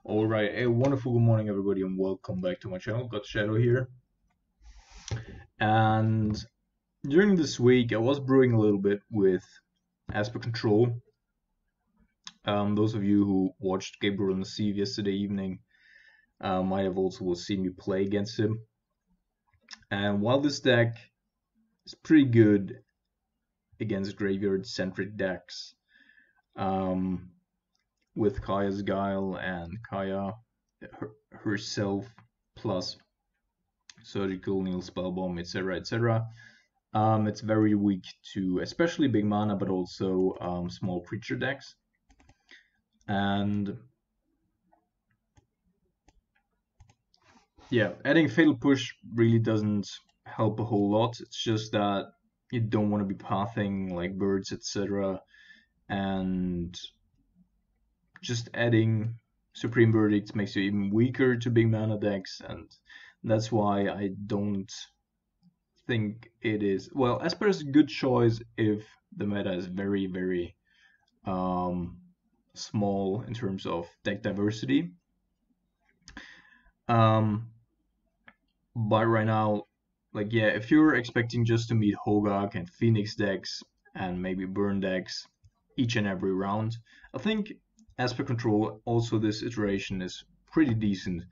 Alright, a wonderful good morning everybody and welcome back to my channel. Got Shadow here. And during this week I was brewing a little bit with Esper Control. Those of you who watched Gabriel and the Sieve yesterday evening might have also seen me play against him. And while this deck is pretty good against graveyard-centric decks, with Kaya's Guile and Kaya herself plus Surgical, Neil Spellbomb, etc. etc. It's very weak to especially big mana, but also small creature decks. And yeah, adding Fatal Push really doesn't help a whole lot. It's just that you don't want to be pathing like birds, etc. And just adding Supreme Verdict makes you even weaker to big mana decks, and that's why I don't think it is. Well, Esper is a good choice if the meta is very, very small in terms of deck diversity. But right now, like, yeah, if you're expecting just to meet Hogaak and Phoenix decks and maybe Burn decks each and every round, I think Esper Control, also this iteration, is pretty decent.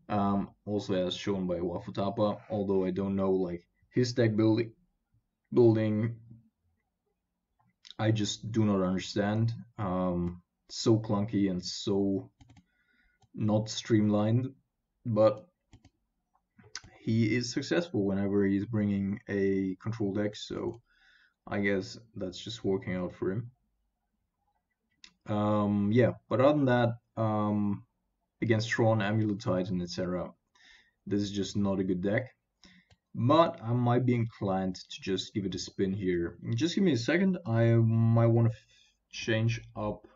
Also as shown by Wafutapa, although I don't know like his deck building, I just do not understand. So clunky and so not streamlined, but he is successful whenever he's bringing a control deck, so I guess that's just working out for him. Yeah, but other than that, against Tron, Amulet Titan, etc., this is just not a good deck. But I might be inclined to just give it a spin here. Just give me a second. I might want to change up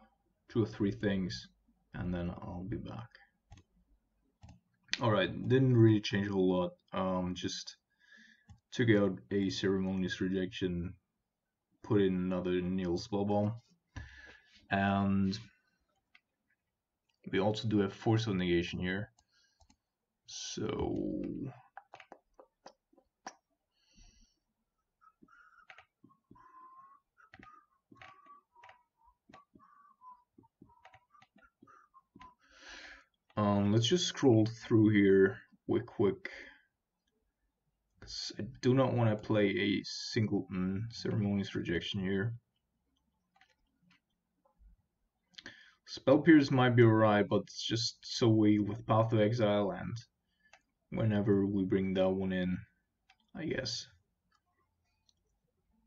2 or 3 things, and then I'll be back. Alright, didn't really change a whole lot. Just took out a Ceremonious Rejection, put in another Neil Spellbomb, and we also do have Force of Negation here. So let's just scroll through here quick, because I do not want to play a singleton Ceremonious Rejection here. Spell Pierce might be alright, but it's just so weak with Path to Exile, and whenever we bring that one in, I guess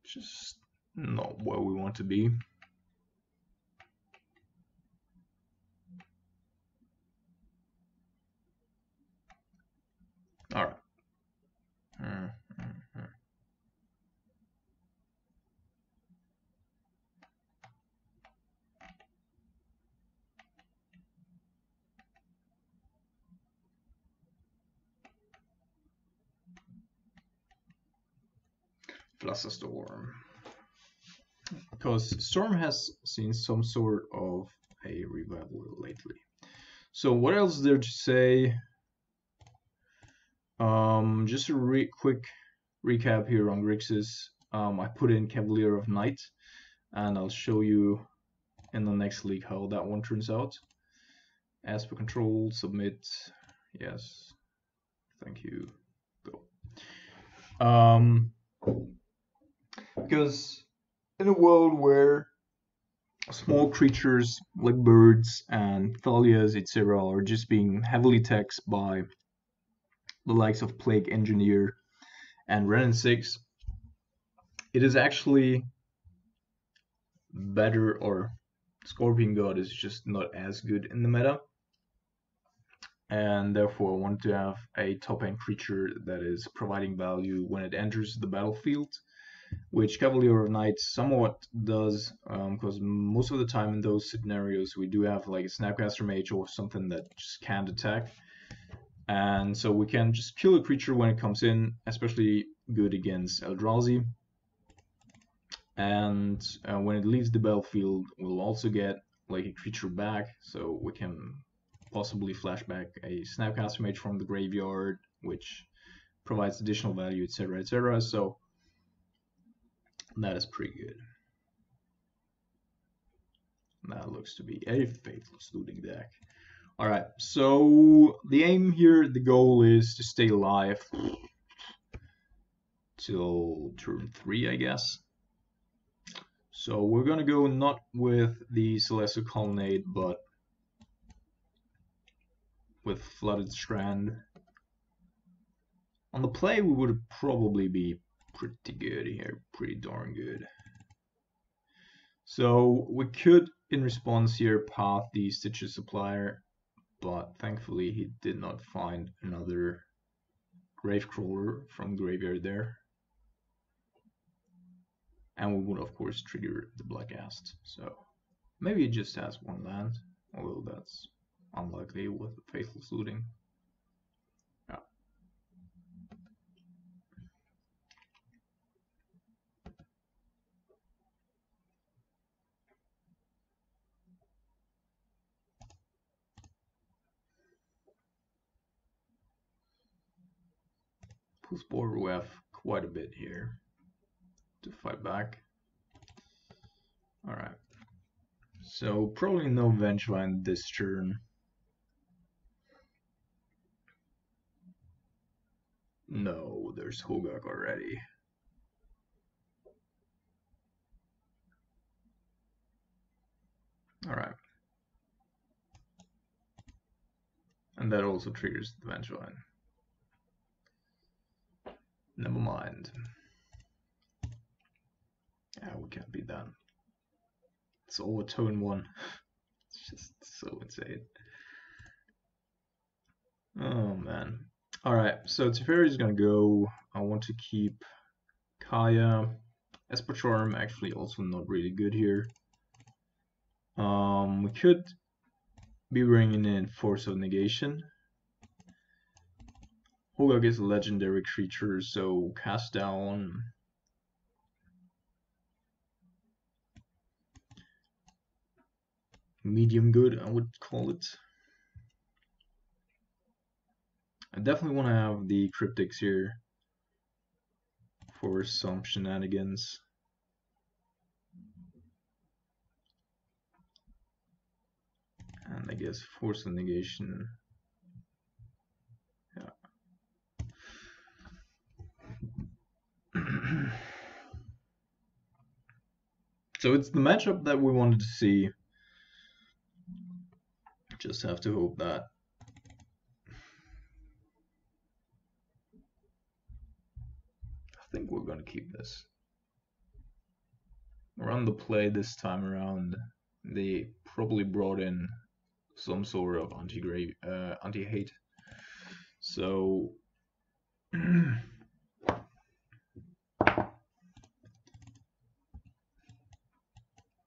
just not where we want to be. Alright. Flusterstorm. Because Storm has seen some sort of a revival lately. So what else is there to say? Just a quick recap here on Grixis. I put in Cavalier of Night, and I'll show you in the next league how that one turns out. Esper Control, submit, yes, thank you, go. Because in a world where small creatures like birds and Thalias, etc., are just being heavily taxed by the likes of Plague Engineer and Renin 6, it is actually better, or Scorpion God is just not as good in the meta, and therefore I want to have a top-end creature that is providing value when it enters the battlefield, which Cavalier of Night somewhat does, because most of the time in those scenarios we do have like a Snapcaster Mage or something that just can't attack, and so we can just kill a creature when it comes in, especially good against Eldrazi. And when it leaves the battlefield, we'll also get like a creature back, so we can possibly flashback a Snapcaster Mage from the graveyard, which provides additional value, etc., etc. So that is pretty good. That looks to be a Faithless Looting deck. Alright, so the aim here, the goal is to stay alive till turn 3, I guess. So we're gonna go not with the Celestial Colonnade, but with Flooded Strand. On the play, we would probably be pretty good here, pretty darn good. So we could, in response here, path the Stitches Supplier, but thankfully he did not find another Gravecrawler from graveyard there. And we would of course trigger the Black Ast. So maybe it just has one land, although that's unlikely with Faithless Looting. Yeah. Plus board we have quite a bit here to fight back. Alright. So probably no Vengevine this turn. No, there's Hogaak already. Alright. And that also triggers the Vengevine. Never mind. Yeah, we can't beat that. It's over turn 1. It's just so insane. Oh man. Alright, so Teferi is gonna go. I want to keep Kaya. Esper Charm actually also not really good here. We could be bringing in Force of Negation. Hogaak is a legendary creature, so cast down. Medium good, I would call it. I definitely want to have the Cryptics here for some shenanigans. And I guess Force of Negation. Yeah. So it's the matchup that we wanted to see. Just have to hope that I think we're gonna keep this. Around the play this time around, they probably brought in some sort of anti-hate. So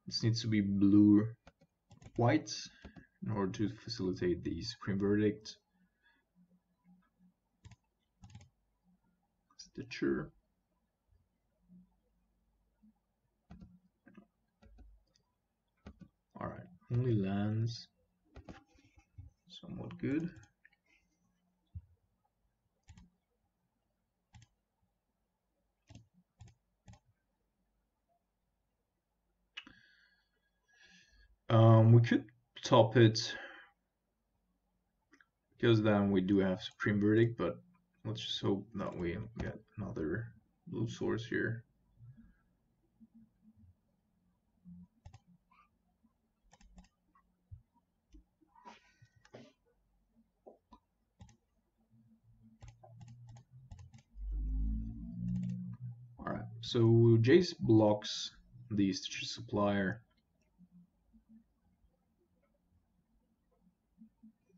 this needs to be blue-white in order to facilitate the Supreme Verdict. Stitcher. Alright, only lands. Somewhat good. We could top it because then we do have Supreme Verdict, but let's just hope that we get another blue source here. Alright, so Jace blocks the Stitcher Supplier.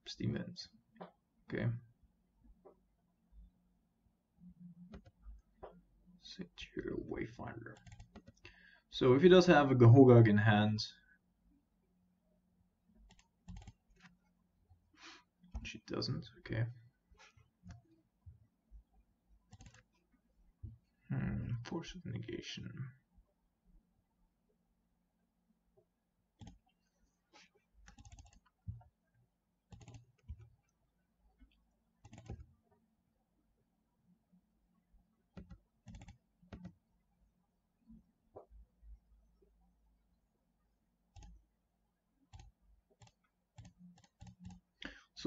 Steam ends. Okay. Secure Wayfinder. So if he does have a Hogaak in hand, which he doesn't, okay. Force of Negation.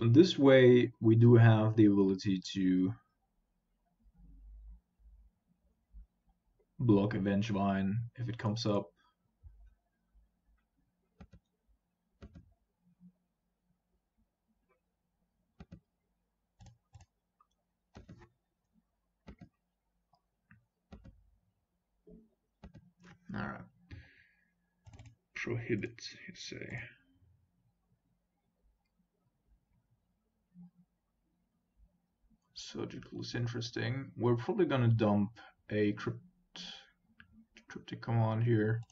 So in this way, we do have the ability to block a Vengevine if it comes up. Alright. Prohibit, you say. Surgical is interesting. We're probably gonna dump a cryptic command here.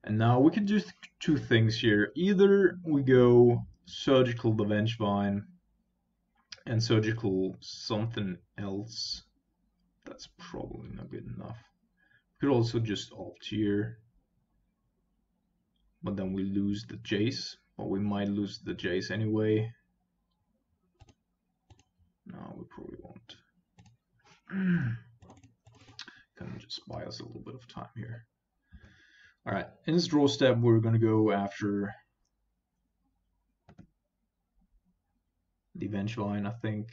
And now we can do two things here. Either we go surgical the Vengevine and surgical something else. That's probably not good enough. We could also just opt here. But then we lose the Jace. But we might lose the Jace anyway. No, we probably won't. Can just buy us a little bit of time here. Alright, in this draw step, we're going to go after the Vengevine, I think.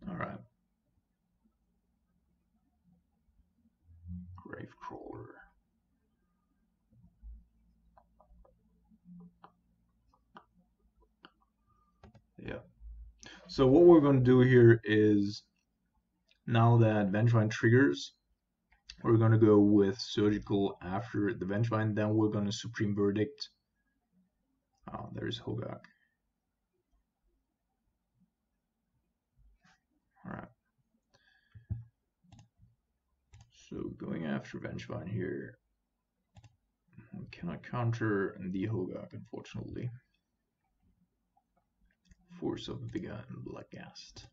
Alright. Gravecrawler. Yeah. So what we're going to do here is, now that Vengevine triggers, we're going to go with Surgical after the Vengevine, then we're going to Supreme Verdict. Oh, there's Hogaak. Alright. So going after Vengevine here, we cannot counter the Hogaak, unfortunately. Force of Vigor and Bloodghast.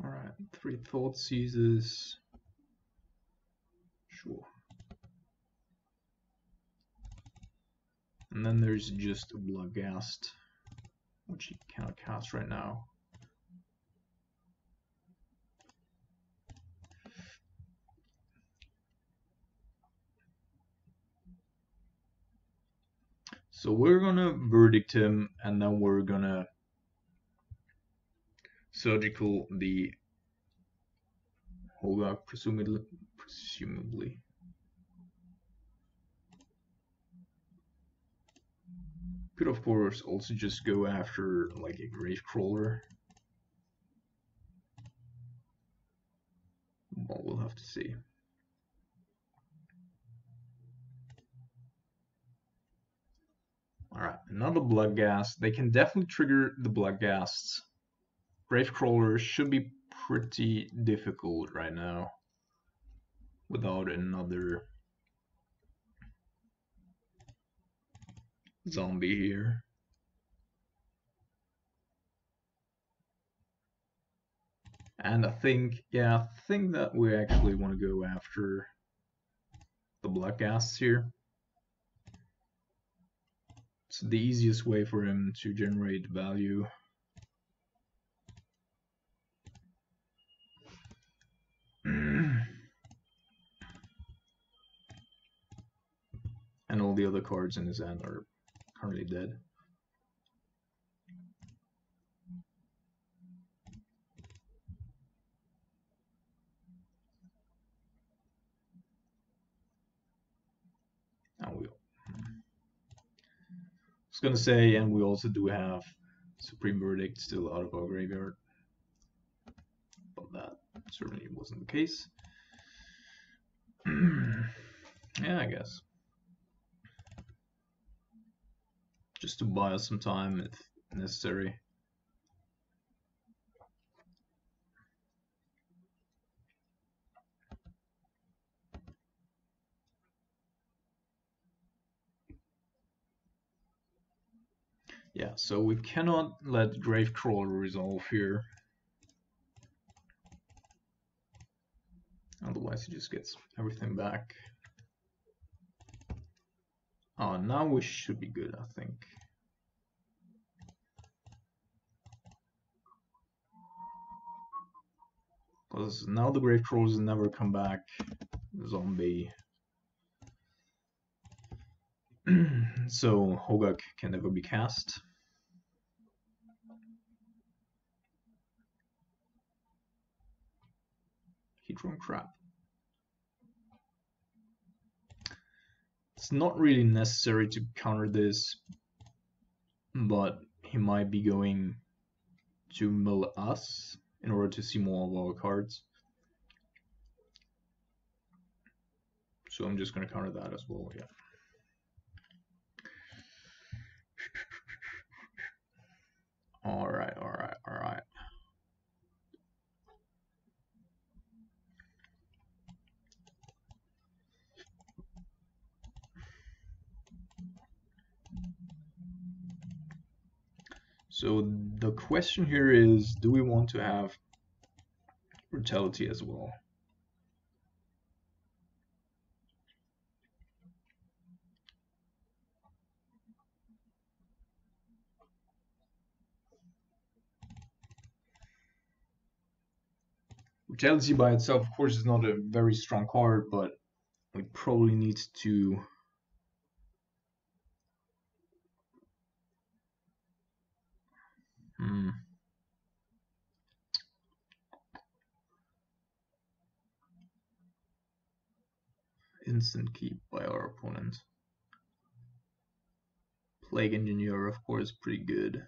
Alright, 3 Thought Seizes. Sure. And then there's just a Bloodghast, which he cannot cast right now. So we're gonna Verdict him, and then we're gonna Surgical the Hogaak, presumably. Could of course also just go after like a Gravecrawler. But we'll have to see. Alright, another Bloodghast. They can definitely trigger the Bloodghasts. Gravecrawler should be pretty difficult right now without another zombie here. And I think that we actually want to go after the Bloodghasts here. It's the easiest way for him to generate value. And all the other cards in his hand are currently dead. And we, I was gonna say, and we also do have Supreme Verdict still out of our graveyard, but that certainly wasn't the case. Yeah, I guess. just to buy us some time if necessary. Yeah, so we cannot let Gravecrawler resolve here. Otherwise he just gets everything back. Oh, now we should be good, I think. Because now the Gravecrawlers never come back. Zombie. So Hogaak can never be cast. He drawn crap. It's not really necessary to counter this, but he might be going to mill us in order to see more of our cards. So I'm just going to counter that as well, yeah. Alright. So the question here is, do we want to have brutality as well? Brutality by itself, of course, is not a very strong card, but we probably need to instant keep by our opponent. Plague Engineer, of course, pretty good.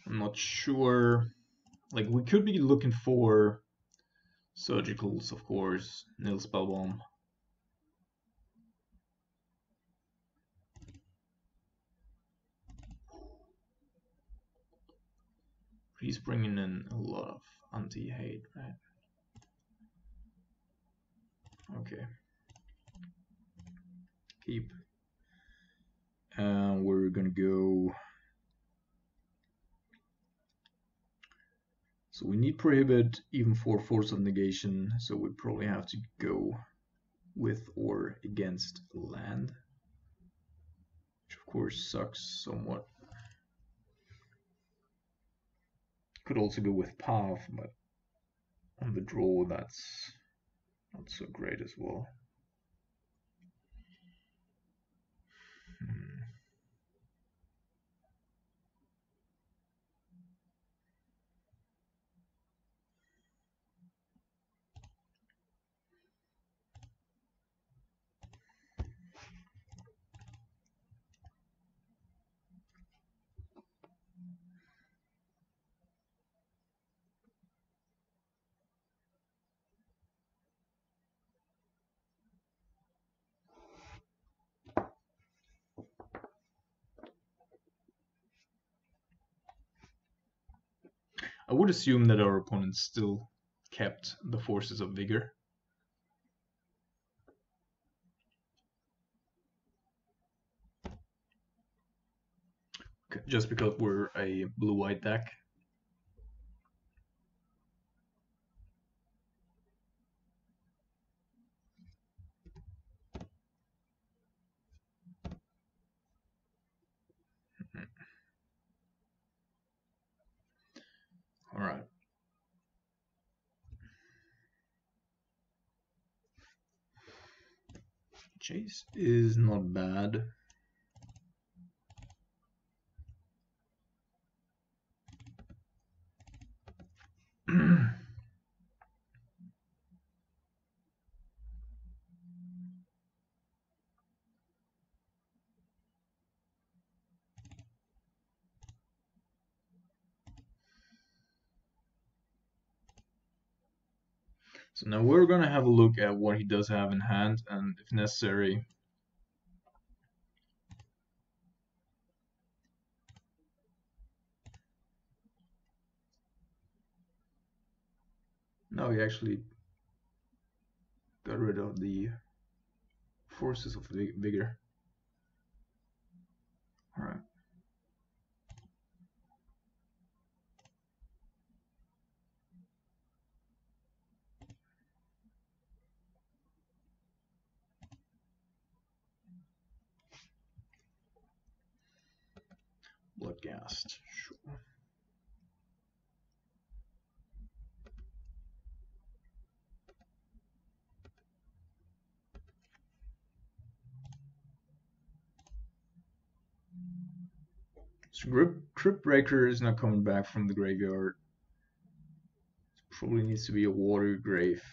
I'm not sure. Like, we could be looking for Surgicals, of course, Nil Spellbomb. He's bringing in a lot of anti-hate, right? Okay. Keep. And we're gonna go. So we need Prohibit even for Force of Negation, so we probably have to go with or against land, which of course sucks somewhat. Could also go with Path, but on the draw that's not so great as well. I would assume that our opponents still kept the Forces of Vigor. Just because we're a blue-white deck. Alright. Chase is not bad. So now we're gonna have a look at what he does have in hand, and if necessary, Now he actually got rid of the forces of vigor. Alright. Bloodghast, sure. So Crypt Breaker is not coming back from the graveyard. Probably needs to be a water grave.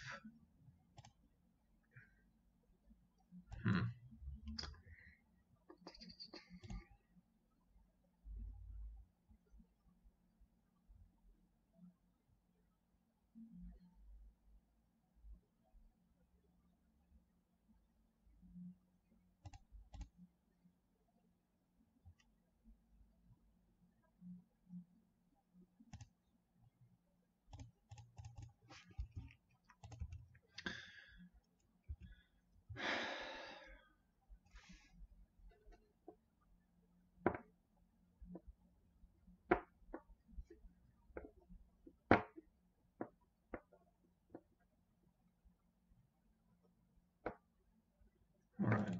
Alright.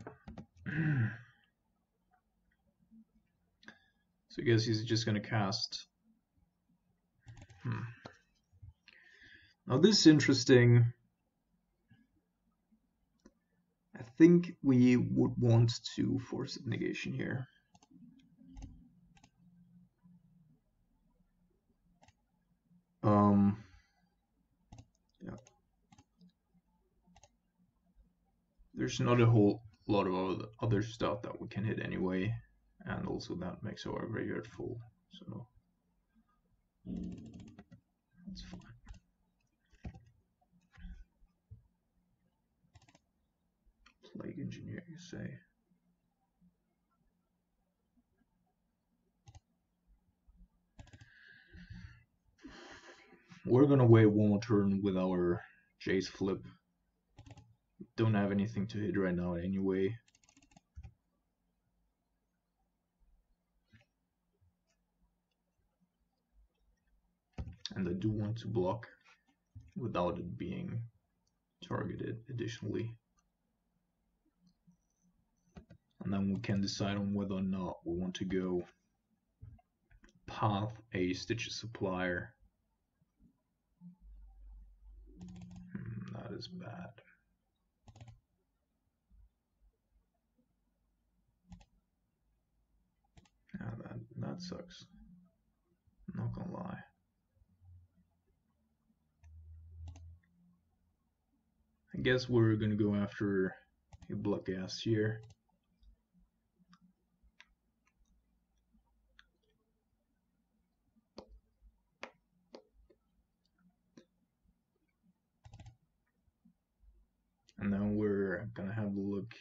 So I guess he's just gonna cast. Now this is interesting. I think we would want to force negation here. Yeah. There's not a whole lot of other stuff that we can hit anyway, and also that makes our graveyard full, so that's fine. Plague Engineer, you say? We're gonna wait one more turn with our Jace flip. Don't have anything to hit right now anyway. And I do want to block without it being targeted additionally. And then we can decide on whether or not we want to go path a Stitches Supplier. That is bad. Yeah, that sucks. Not gonna lie. I guess we're gonna go after a Bloodghast here. And then we're gonna have a look.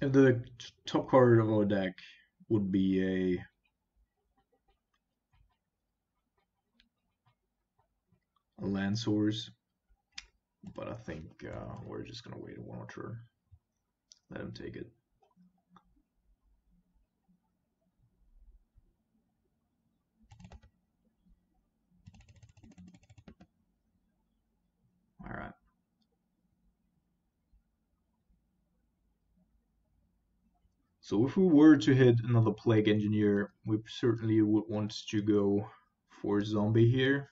If the top card of our deck would be a land source, but I think we're just gonna wait one more turn. Let him take it. All right. So if we were to hit another Plague Engineer, we certainly would want to go for Zombie here.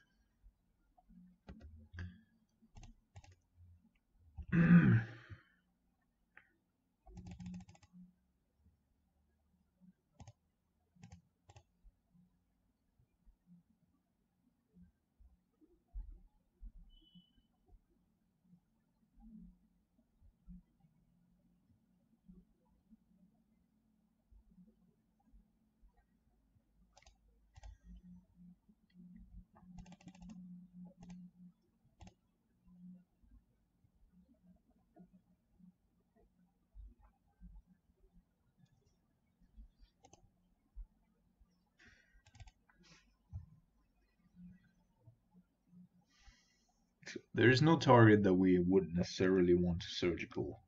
So there is no target that we wouldn't necessarily want to surgical.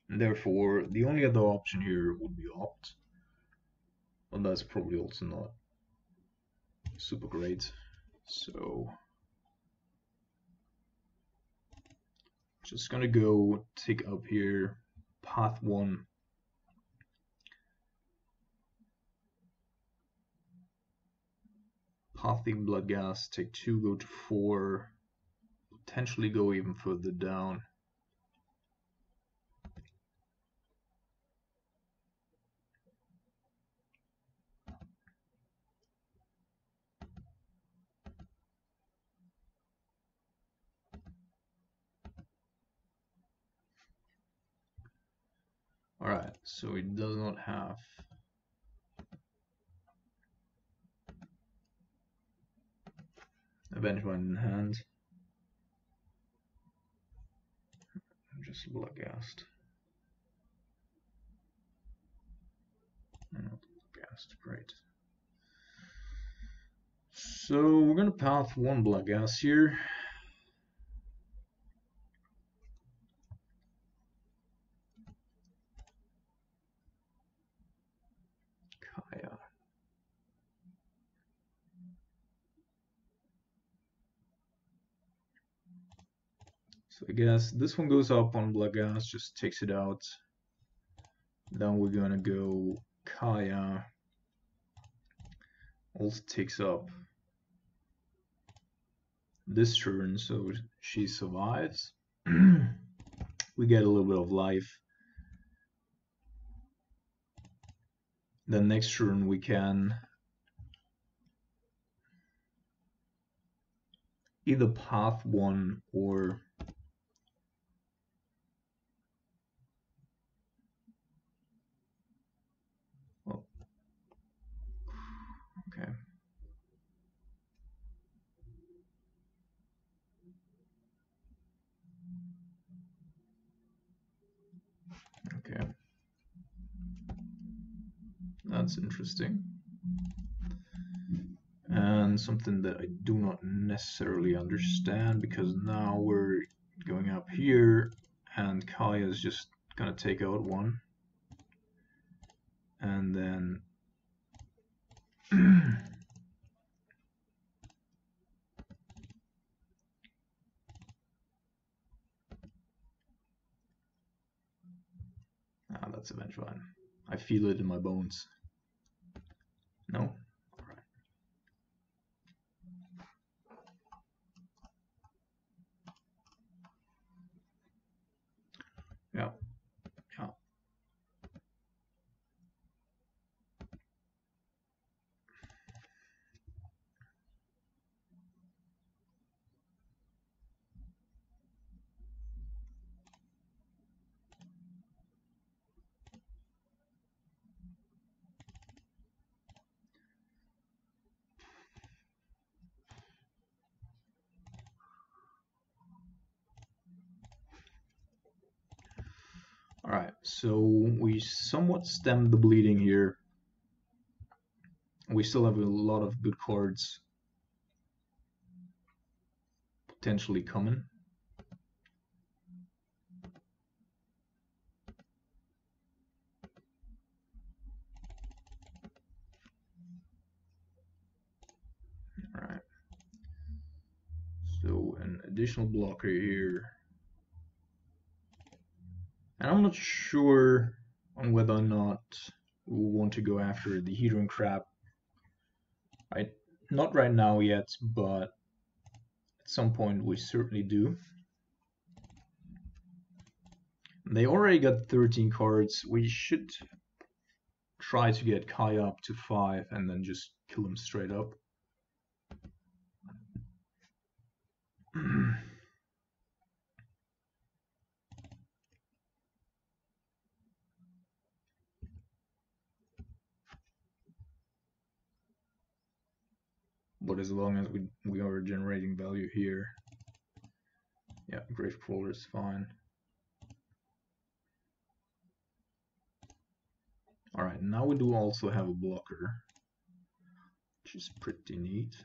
And therefore, the only other option here would be opt. But that's probably also not super great. So just gonna go take up here path 1. Pathing Bloodghast, take 2, go to 4, potentially go even further down. Alright, so it does not have a Vengeful in hand. Just Bloodghast. Not Bloodghast, great. So we're gonna path 1 Bloodghast here. Kaya. So I guess this one goes up on Bloodghast, just takes it out. Then we're gonna go Kaya. Also takes up this turn, so she survives. We get a little bit of life. Then next turn we can either path 1 or oh, okay. Okay. That's interesting. And something that I do not necessarily understand, because now we're going up here and Kaya is just gonna take out 1. And then that's a Vengeful. I feel it in my bones. No? Alright. Yeah. Yeah. Alright, so we somewhat stemmed the bleeding here. We still have a lot of good cards potentially coming. Alright. So an additional blocker here. And I'm not sure on whether or not we want to go after the Hedron Crab. Right? Not right now yet, but at some point we certainly do. They already got 13 cards. We should try to get Kaya up to 5 and then just kill him straight up. But as long as we are generating value here, yeah, Gravecrawler is fine. Alright, now we do also have a blocker. which is pretty neat.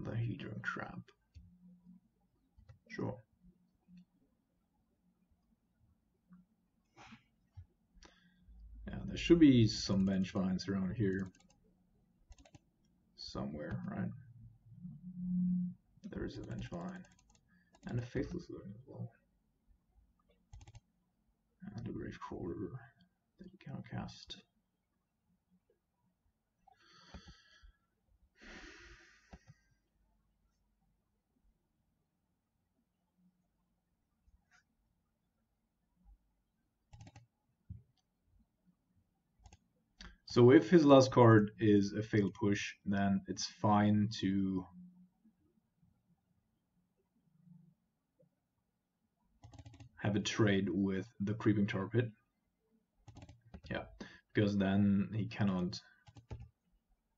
The Hedron Trap. Sure. Yeah, there should be some bench vines around here somewhere, right? There is a bench vine. And a Faithless Looting as well. And a Grave Crawler that you cannot cast. So if his last card is a failed push, then it's fine to have a trade with the Creeping Tar Pit. Yeah, because then he cannot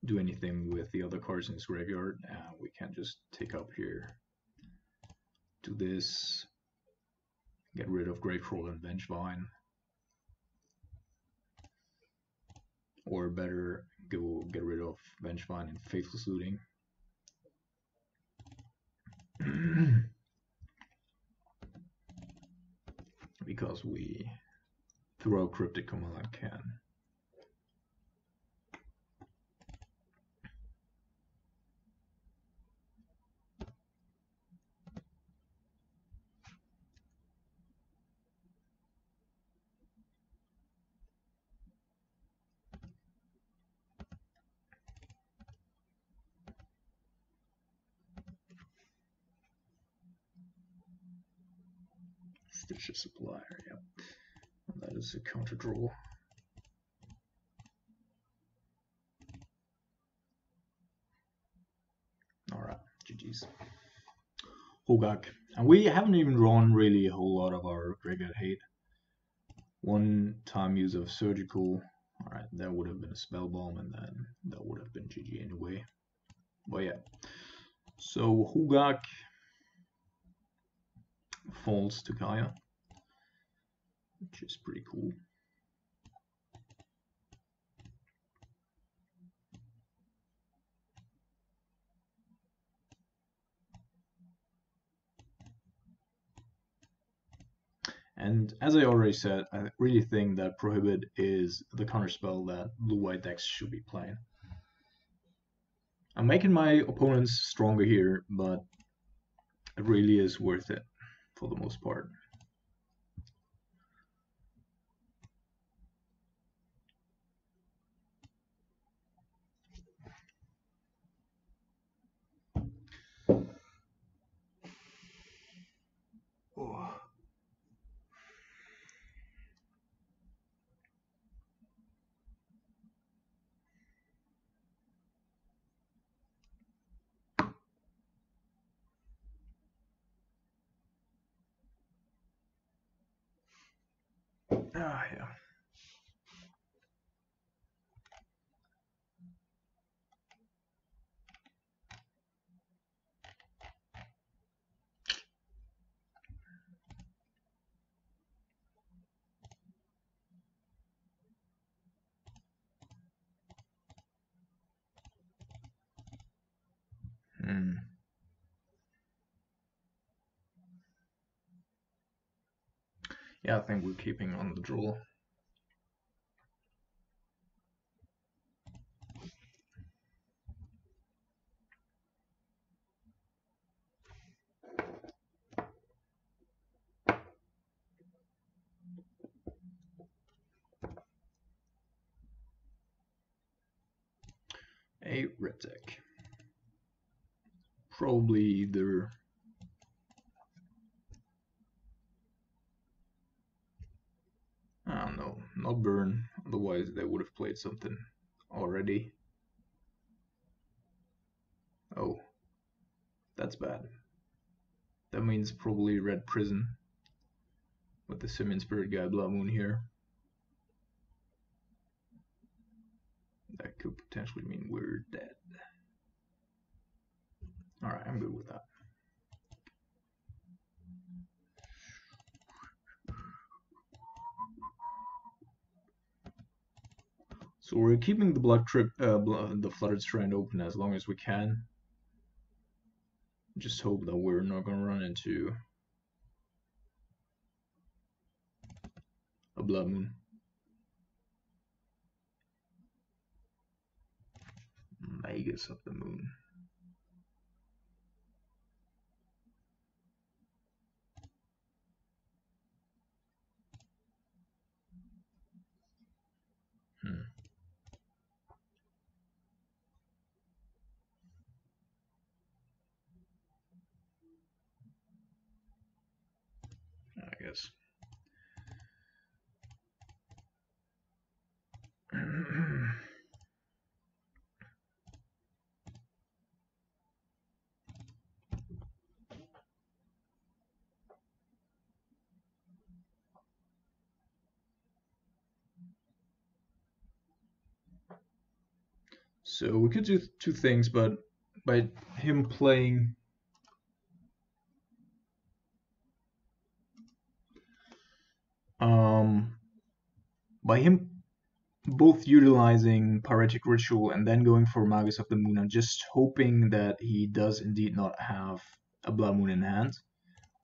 do anything with the other cards in his graveyard. We can just take up here, do this, get rid of Gravecrawler and Vengevine. Or better, go get rid of Vengevine and Faithless Looting. Because we, through our Cryptic Command, can Stitch a Supplier, yep. And that is a counter draw. Alright, GG's. Hogaak. And we haven't even drawn really a whole lot of our graveyard hate. One time use of Surgical. Alright, that would have been a Spell Bomb, and then that would have been GG anyway. But yeah. So Hogaak falls to Kaya, which is pretty cool. And as I already said, I really think that Prohibit is the counterspell that blue-white decks should be playing. I'm making my opponents stronger here, but it really is worth it for the most part. Oh. Ah, yeah. Yeah, I think we're keeping on the draw. A red deck. Probably either I don't know, not burn, otherwise they would have played something already. Oh, that's bad. That means probably red prison with the Simian Spirit Guide Blood Moon here. That could potentially mean we're dead. Alright, I'm good with that. So we're keeping the the Flooded Strand open as long as we can. Just hope that we're not gonna run into a Blood Moon. Magus of the Moon. I guess. So we could do two things, but by him playing by him both utilizing Pyretic Ritual and then going for Magus of the Moon, I'm just hoping that he does indeed not have a Blood Moon in hand,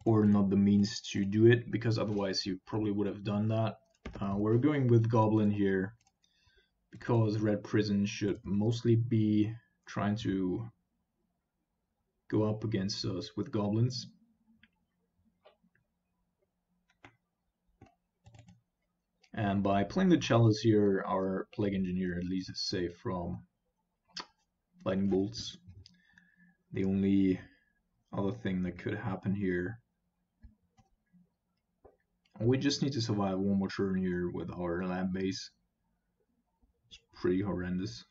or not the means to do it, because otherwise he probably would have done that. We're going with Goblin here, because Red Prison should mostly be trying to go up against us with Goblins. And by playing the Chalice here, our Plague Engineer at least is safe from Lightning Bolts. The only other thing that could happen here, we just need to survive one more turn here with our land base. It's pretty horrendous.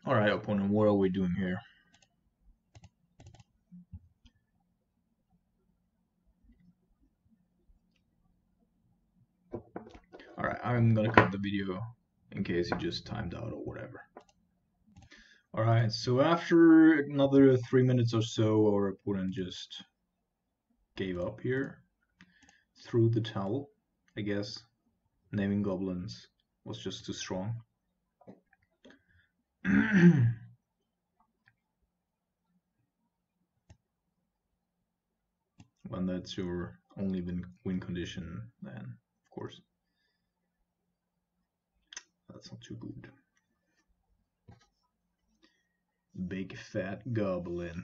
Alright, opponent, what are we doing here? Alright, I'm gonna cut the video in case you just timed out or whatever. Alright, so after another 3 minutes or so, our opponent just gave up here. Threw the towel, I guess. Naming goblins was just too strong. When that's your only win condition, then of course that's not too good. Big fat goblin.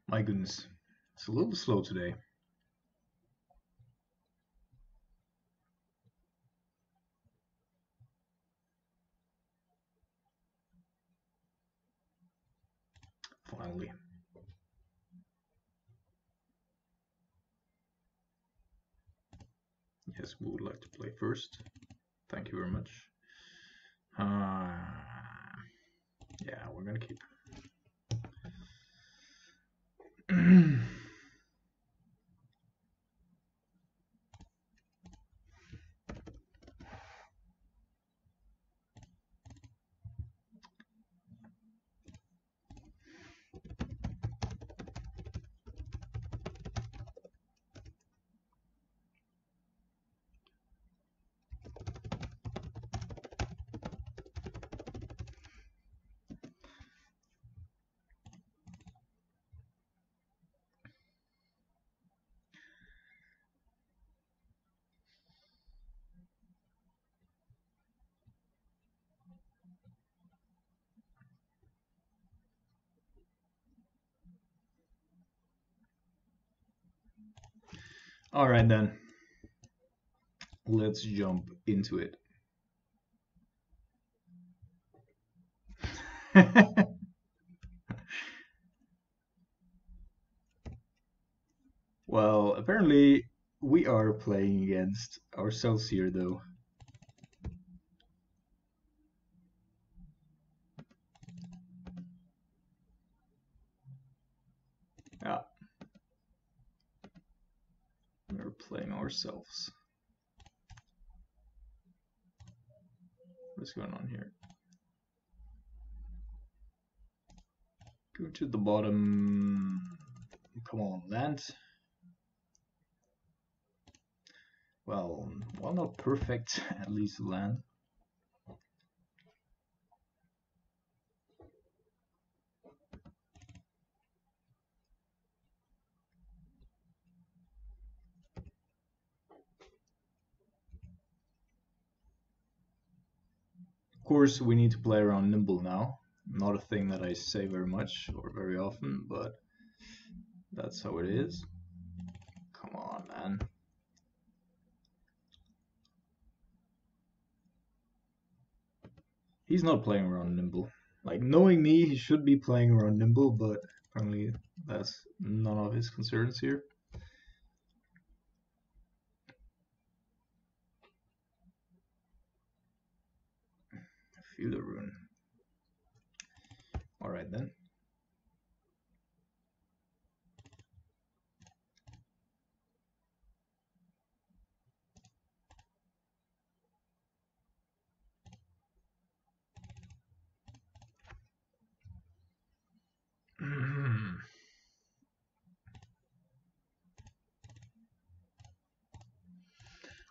My goodness, it's a little slow today. Finally. guess we would like to play first. Thank you very much. Yeah, we're gonna keep. All right then, let's jump into it. Well, apparently we are playing against ourselves here, though. Yeah, we're playing ourselves. What's going on here? Go to the bottom. Come on, land. Well, not perfect, at least land. Of course, we need to play around nimble now. Not a thing that I say very much or very often, but that's how it is. Come on, man. He's not playing around nimble. Like, knowing me, he should be playing around nimble, but apparently that's none of his concerns here. Feeler rune. Alright then.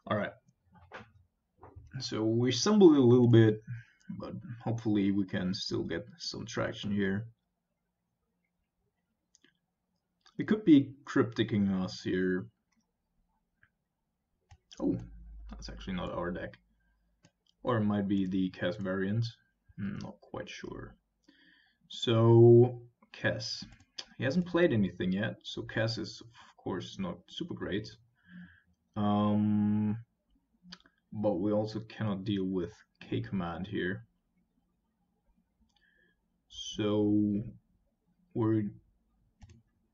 Alright. So we stumbled a little bit, but hopefully we can still get some traction here. It could be crypticing us here. Oh, that's actually not our deck. Or it might be the Kess variant. Not quite sure. So, Kess. He hasn't played anything yet, so Kess is, of course, not super great. But we also cannot deal with K command here. So, we're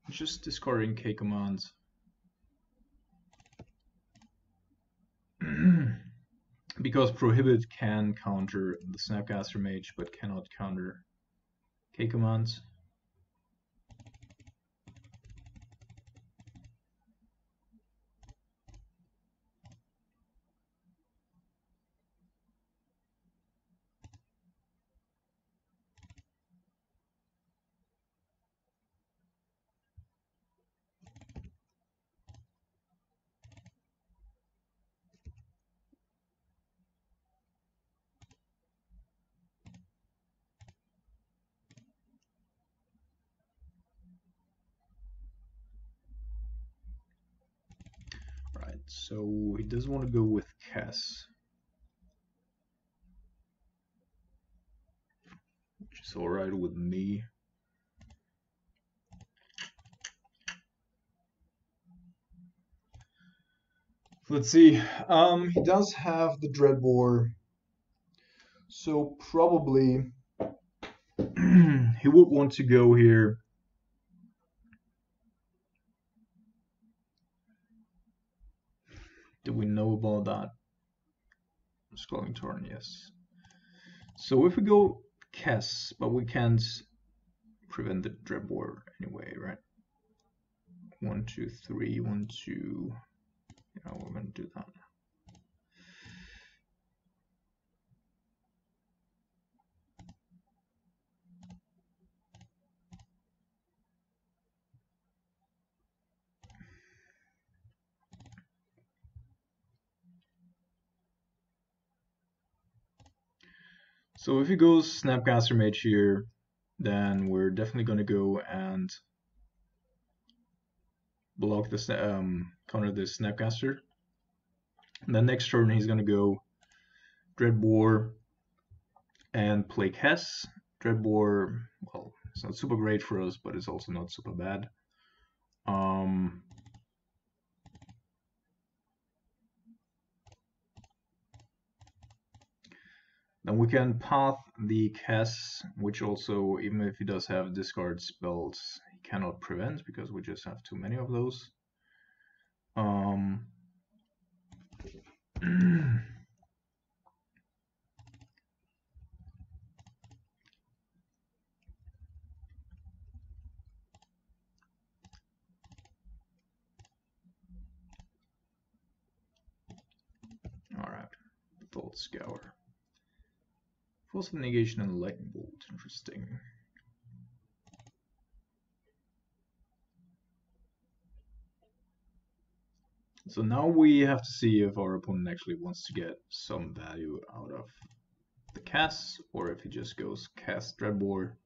just discarding K commands. Because Prohibit can counter the Snapcaster Mage, but cannot counter K commands. Right, so he doesn't want to go with Kess, which is alright with me. Let's see. He does have the Dreadbore, so probably he would want to go here. . Do we know about that? Scrolling turn, yes. So if we go Kess, but we can't prevent the Dreadbore anyway, right? 1, 2, 3, 1, 2. Yeah, we're gonna do that. So if he goes Snapcaster Mage here, then we're definitely gonna go and block the counter this Snapcaster. And then next turn he's gonna go Dreadbore and play Kess. Dreadbore, well, it's not super great for us, but it's also not super bad. Then we can path the Kess, which also, even if he does have discard spells, he cannot prevent because we just have too many of those. Alright, Thought Scour. Force of Negation and Lightning Bolt, interesting. So now we have to see if our opponent actually wants to get some value out of the cast, or if he just goes cast Dreadbore.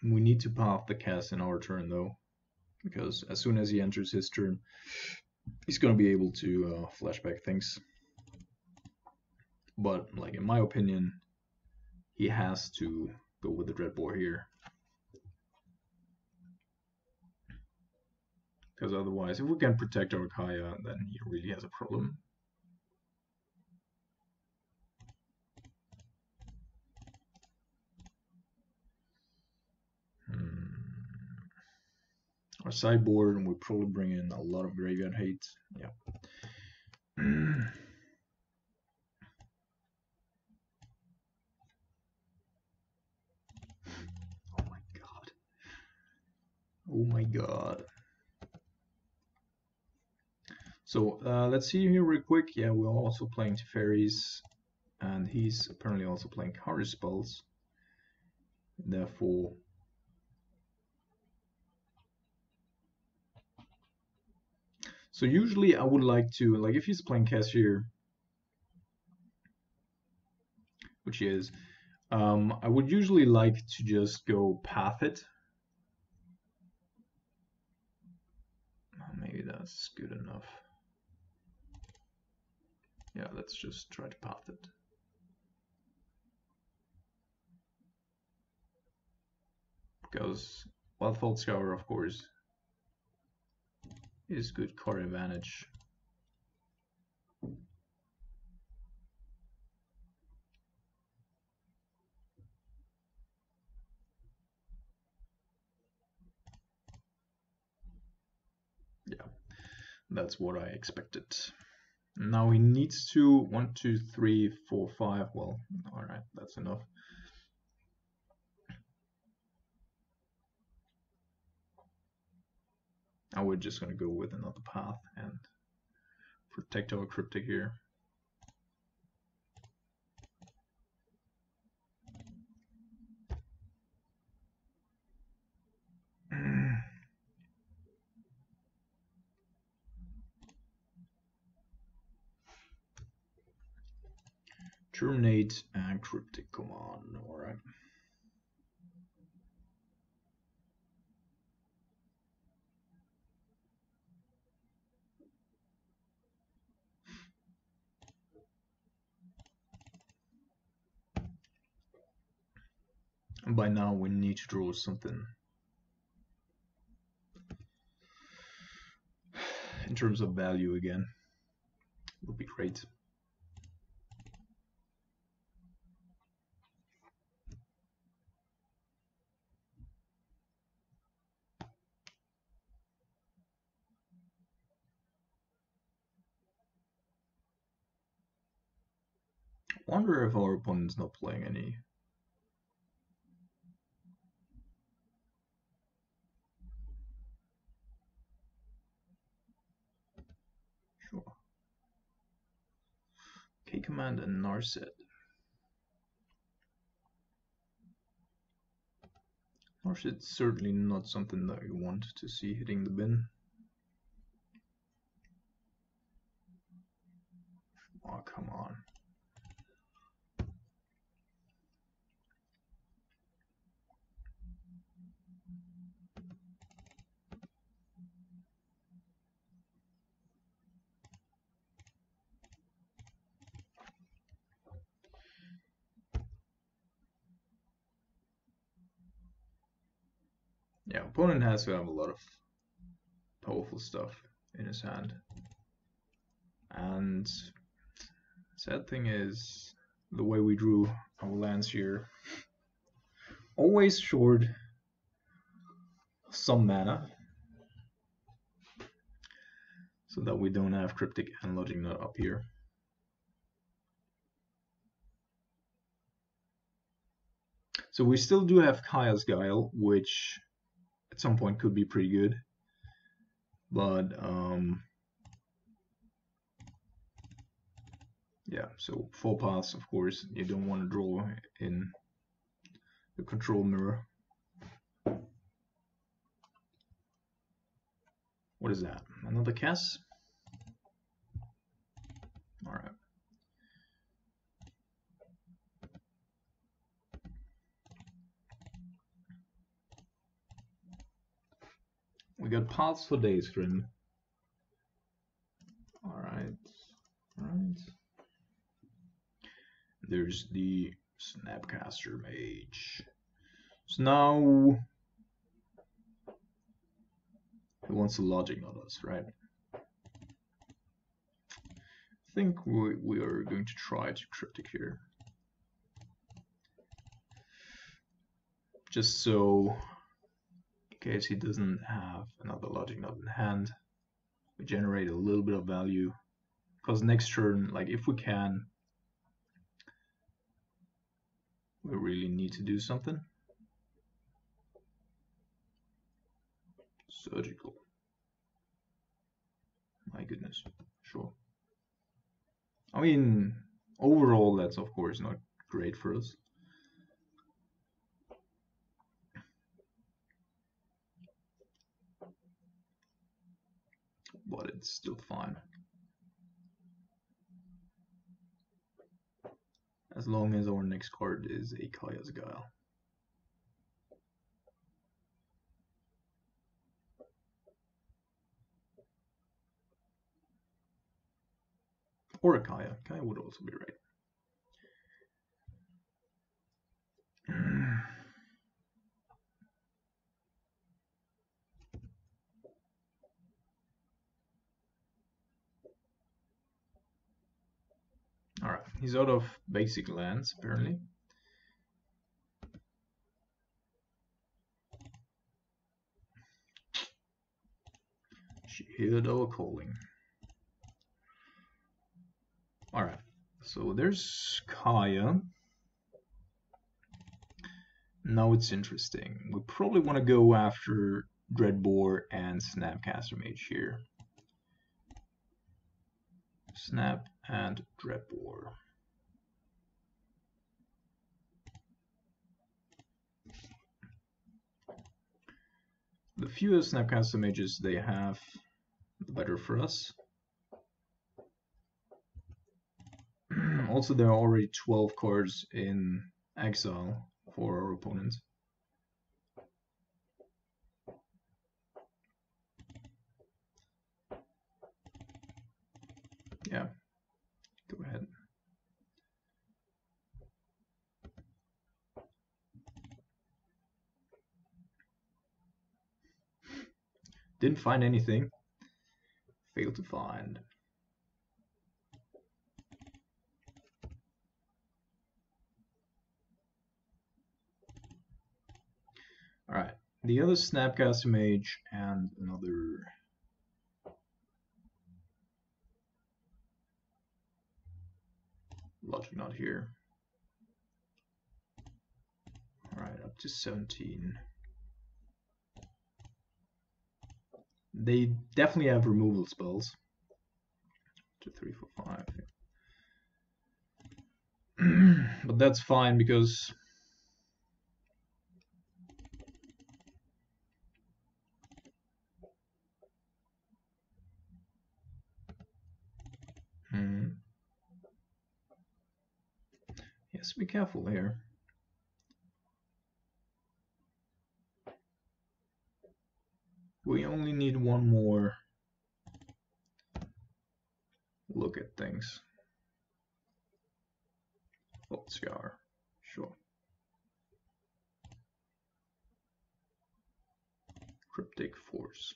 We need to path the cast in our turn though, because as soon as he enters his turn, he's going to be able to flashback things. But like in my opinion, he has to go with the Dreadbore here. Because otherwise, if we can protect our Kaya, then he really has a problem. Our sideboard, and we probably bring in a lot of graveyard hate. Yeah. Oh my god. Oh my god. So let's see here real quick. Yeah, we're also playing Teferis, and he's apparently also playing counter spells. Therefore, so usually I would like to, like if he's playing Cashier, which he is, I would usually like to just go path it. Maybe that's good enough. Yeah, let's just try to path it. Because Thought Scour, of course, is good card advantage. Yeah, that's what I expected. Now he needs to 1, 2, 3, 4, 5. Well, all right, that's enough. Now we're just gonna go with another path and protect our cryptic here. Terminate and cryptic command. All right. And by now we need to draw something in terms of value again. Would be great. Wonder if our opponent's not playing any. Sure. K command and Narset. Narset's certainly not something that you want to see hitting the bin. Oh, come on. Yeah, opponent has to have a lot of powerful stuff in his hand. And sad thing is, the way we drew our lands here, always short some mana, so that we don't have Cryptic and Logic Nut up here. So we still do have Kaya's Guile, which at some point could be pretty good, but yeah, so 4 paths, of course, you don't want to draw in the control mirror. What is that? Another Cass? Alright. We got Paths for Days, friend. Alright. Alright. There's the Snapcaster Mage. So now he wants to Logic Nut us, right? I think we are going to try to Cryptic here. Just so, in case he doesn't have another Logic Nut in hand, we generate a little bit of value. Because next turn, like if we can, we really need to do something. Surgical. My goodness, sure. I mean, overall, that's of course not great for us. But it's still fine. As long as our next card is a Kaya's Guile. Or a Kaya. Kaya would also be right. Alright, he's out of basic lands, apparently. She heard our calling. Alright, so there's Kaya. Now it's interesting. We probably want to go after Dreadbore and Snapcaster Mage here. Snap and Dreadbore. The fewer Snapcaster Mages they have, the better for us. Also, there are already 12 cards in exile for our opponent. Yeah, go ahead. Didn't find anything. Failed to find. Alright, the other Snapcaster Mage and another Logic not here. Alright, up to 17. They definitely have removal spells. 2, 3, 4, 5. But that's fine because yes, be careful here. We only need one more look at things. Fault Scour, sure. Cryptic Force.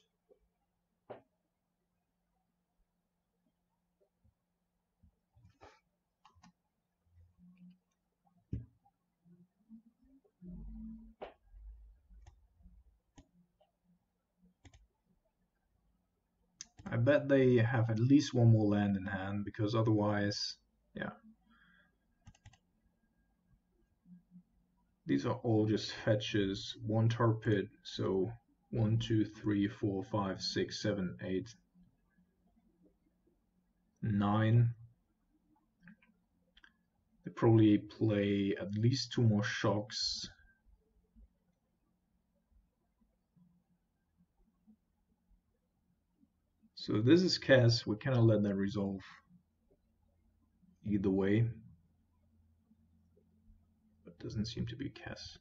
I bet they have at least one more land in hand, because otherwise, yeah. These are all just fetches, one tar pit, so 1, 2, 3, 4, 5, 6, 7, 8, 9. They probably play at least 2 more shocks. So if this is cast, we cannot let that resolve either way. But doesn't seem to be cast.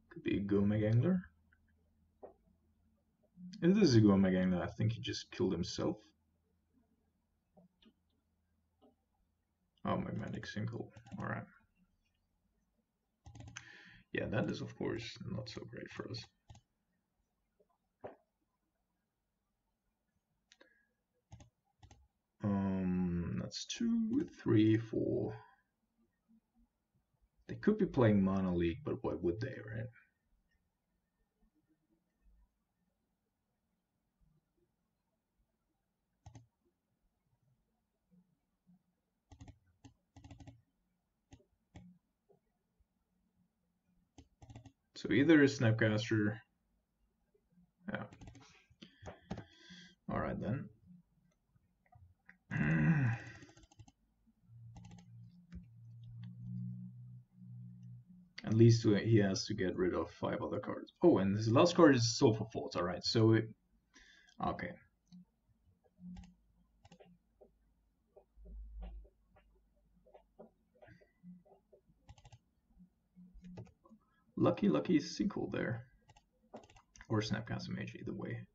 Could be a Gomag Angler. If this is a Gomag Angler, I think he just killed himself. Oh, Magnetic Single. Alright. Yeah, that is of course not so great for us. That's 2, 3, 4. They could be playing Mana League, but why would they, right? So either a Snapcaster. Yeah. Alright then. At least he has to get rid of 5 other cards. Oh, and his last card is Sulfur Fault. Alright, so it. Okay. Lucky Sinkhole there. Or Snapcaster Mage, either way.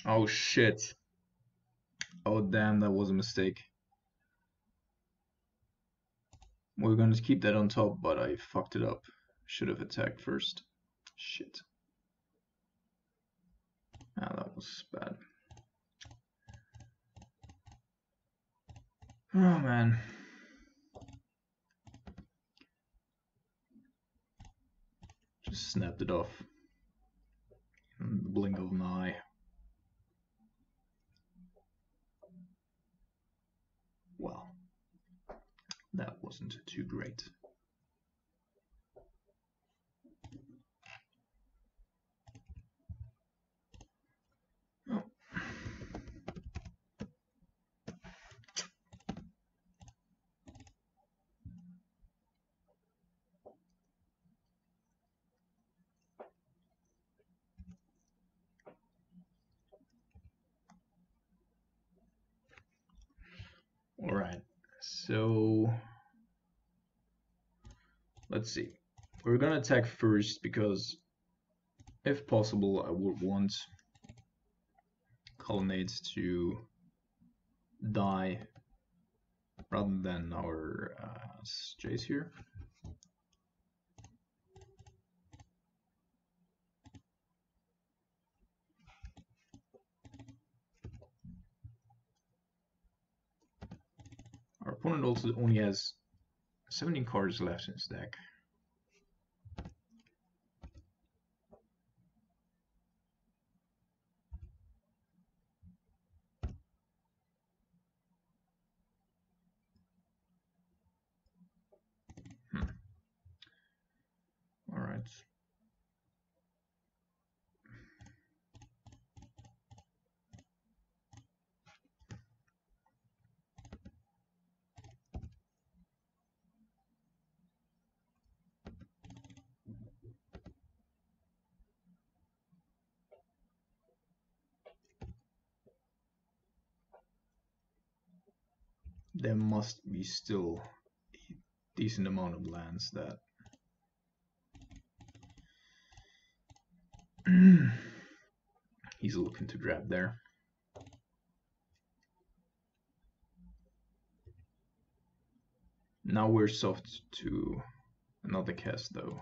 Oh shit. Oh damn, that was a mistake. We're going to keep that on top, but I fucked it up. Should have attacked first. Shit. Ah, that was bad. Oh man. Just snapped it off. In the blink of an eye. Well, that wasn't too great. Oh. All right, so let's see. We're gonna attack first because, if possible, I would want Colonnades to die rather than our Jace here. Our opponent also only has 17 cards left in his deck. There must be still a decent amount of lands that he's looking to grab there. Now we're soft to another cast though.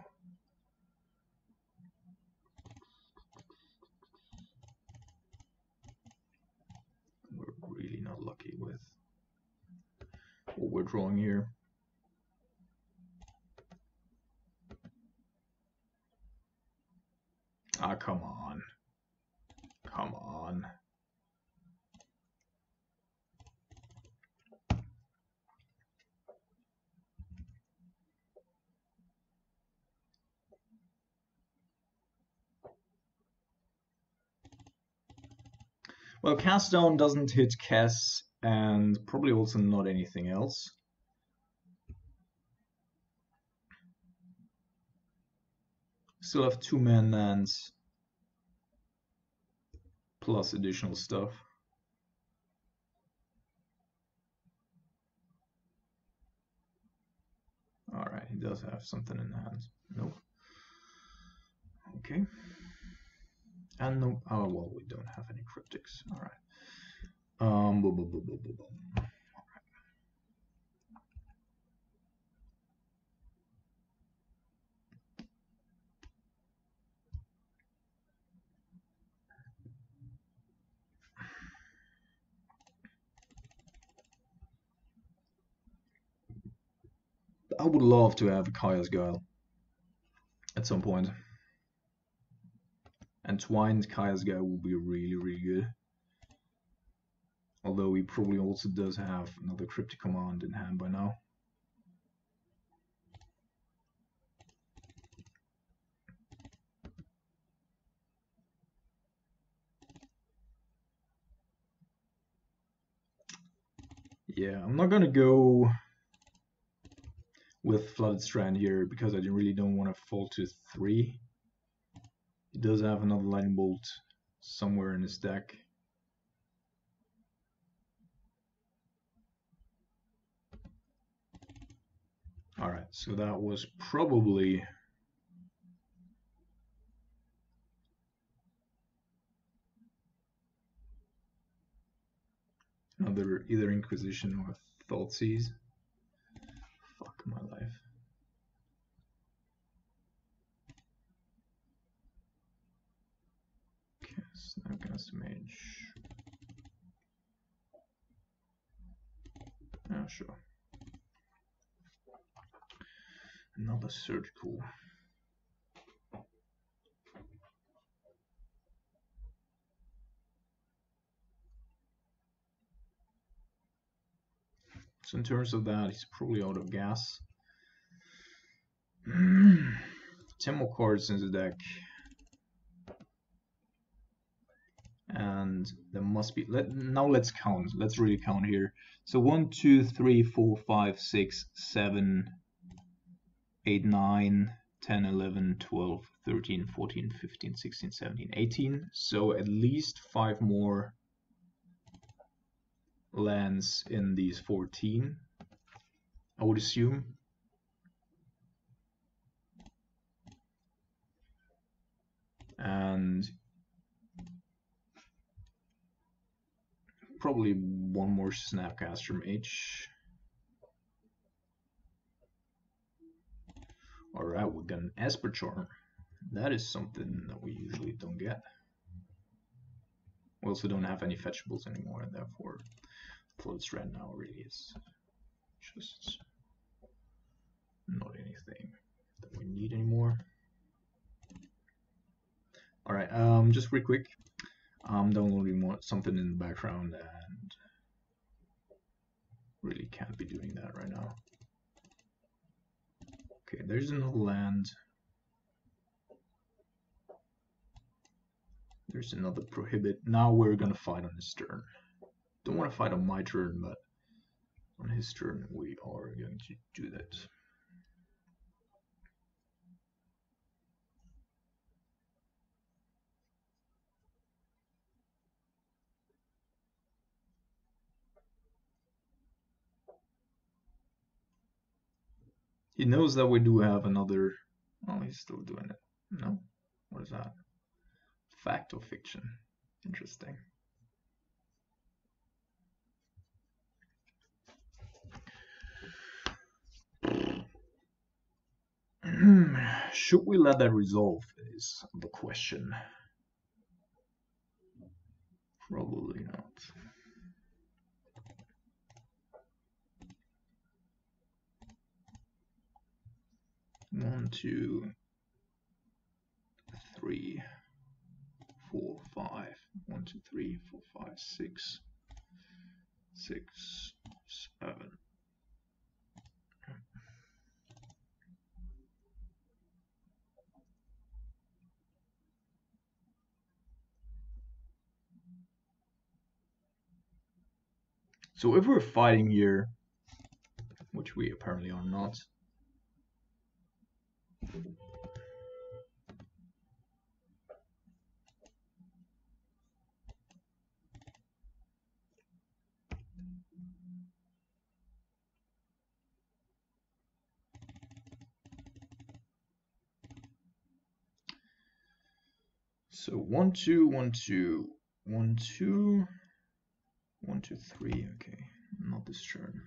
We're really not lucky with what we're drawing here. Ah, come on. Come on. Well, cast down doesn't hit Cass, and probably also not anything else. Still have 2-man lands plus additional stuff. Alright, he does have something in hand. Nope. Okay. And no, oh well, we don't have any cryptics. Alright. Boom, boom, boom, boom, boom, boom. I would love to have a Kaya's Guile at some point. And Twined Kaya's Guile will be really, really good. Although he probably also does have another Cryptic Command in hand by now. Yeah, I'm not gonna go with Flooded Strand here because I really don't want to fall to 3. He does have another Lightning Bolt somewhere in his deck. Alright, so that was probably another either Inquisition or Thoughtseize. Fuck my life. Okay, Snapcast Mage. Yeah, sure. Another Surgical. So in terms of that, he's probably out of gas. 10 more cards in the deck. And there must be, now let's count. Let's really count here. So 1, 2, 3, 4, 5, 6, 7, 8, 9, 10, 11, 12, 13, 14, 15, 16, 17, 18. So at least 5 more lands in these 14, I would assume. And probably one more Snapcaster Mage. Alright, we got an Esper Charm. That is something that we usually don't get. We also don't have any fetchables anymore, and therefore Flood Strand now really is just not anything that we need anymore. Alright, just real quick. I'm downloading something in the background and really can't be doing that right now. Okay, there's another land. There's another prohibit. Now we're gonna fight on his turn. Don't want to fight on my turn, but on his turn we are going to do that. He knows that we do have another. Oh, he's still doing it. No? What is that? Fact or fiction? Interesting. Should we let that resolve is the question. Probably not. One, two, three, 4, 5. 1, 2, 3, 4, 5, 6, 6, 7. So if we're fighting here, which we apparently are not, so 1, 2, 1, 2, 1, 2, 1, 2, 3. Okay, not this turn.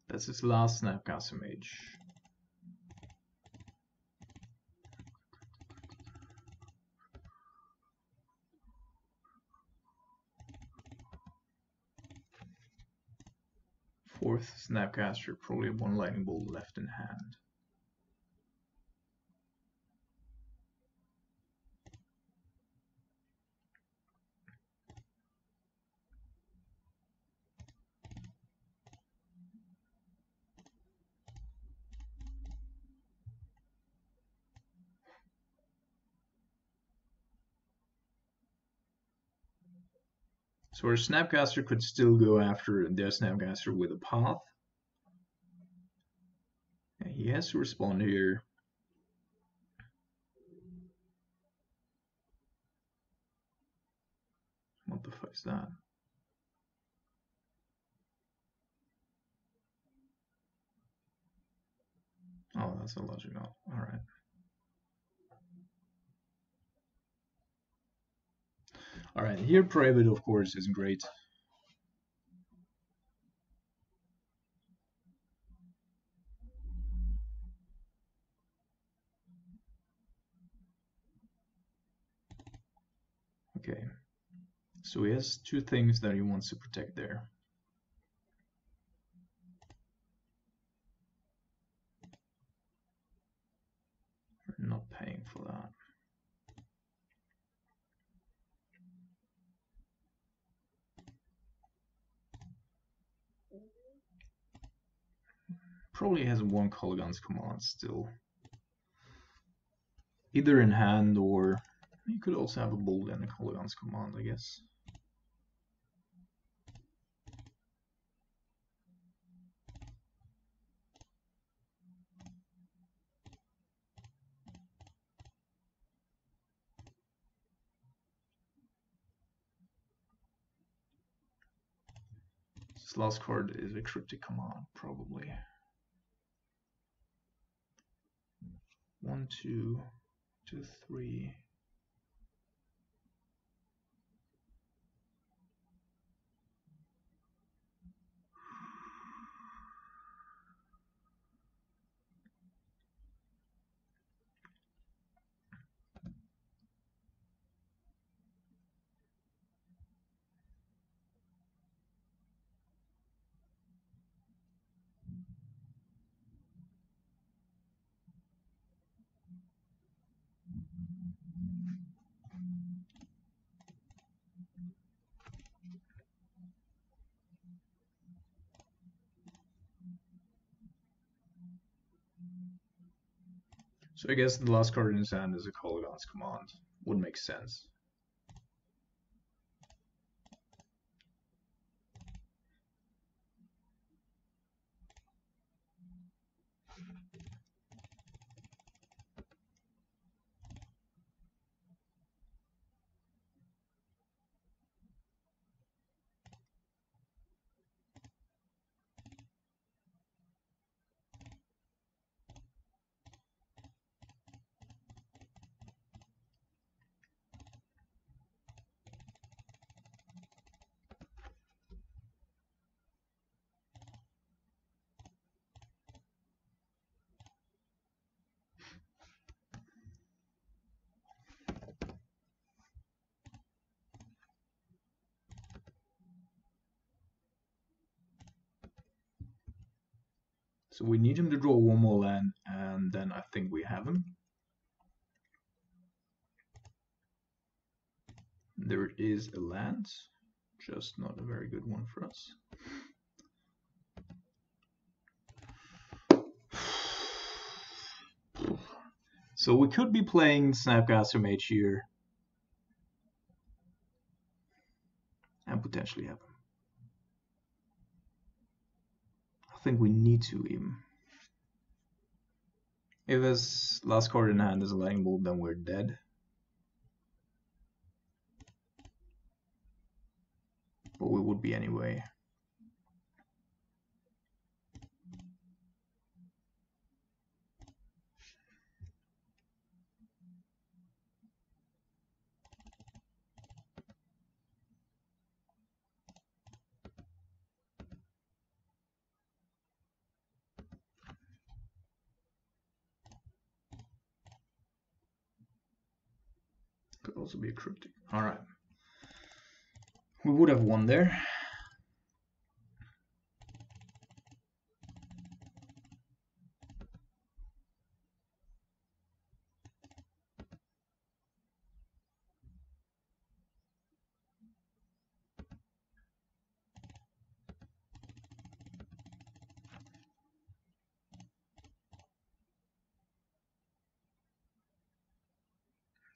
That's his last Snapcaster Mage. Fourth Snapcaster, probably 1 Lightning Bolt left in hand. So our Snapcaster could still go after their Snapcaster with a path. And he has to respond here. What the fuck is that? Oh, that's illogical. Alright. Alright, here Prohibit, of course, isn't great. Okay, so he has 2 things that he wants to protect there. We're not paying for that. Probably has 1 Colligan's Command still. Either in hand, or you could also have a Bolt and a Colligan's Command, I guess. This last card is a Cryptic Command, probably. 1, 2, 2, 3. So I guess the last card in his hand is a Hogaak's Command. Would make sense. So we need him to draw one more land, and then I think we have him. There is a land, just not a very good one for us. So we could be playing Snapcaster Mage here, and potentially have him. I think we need to even. If his last card in hand is a Lightning Bolt, then we're dead. But we would be anyway. Could also be a Cryptic. Alright. We would have won there.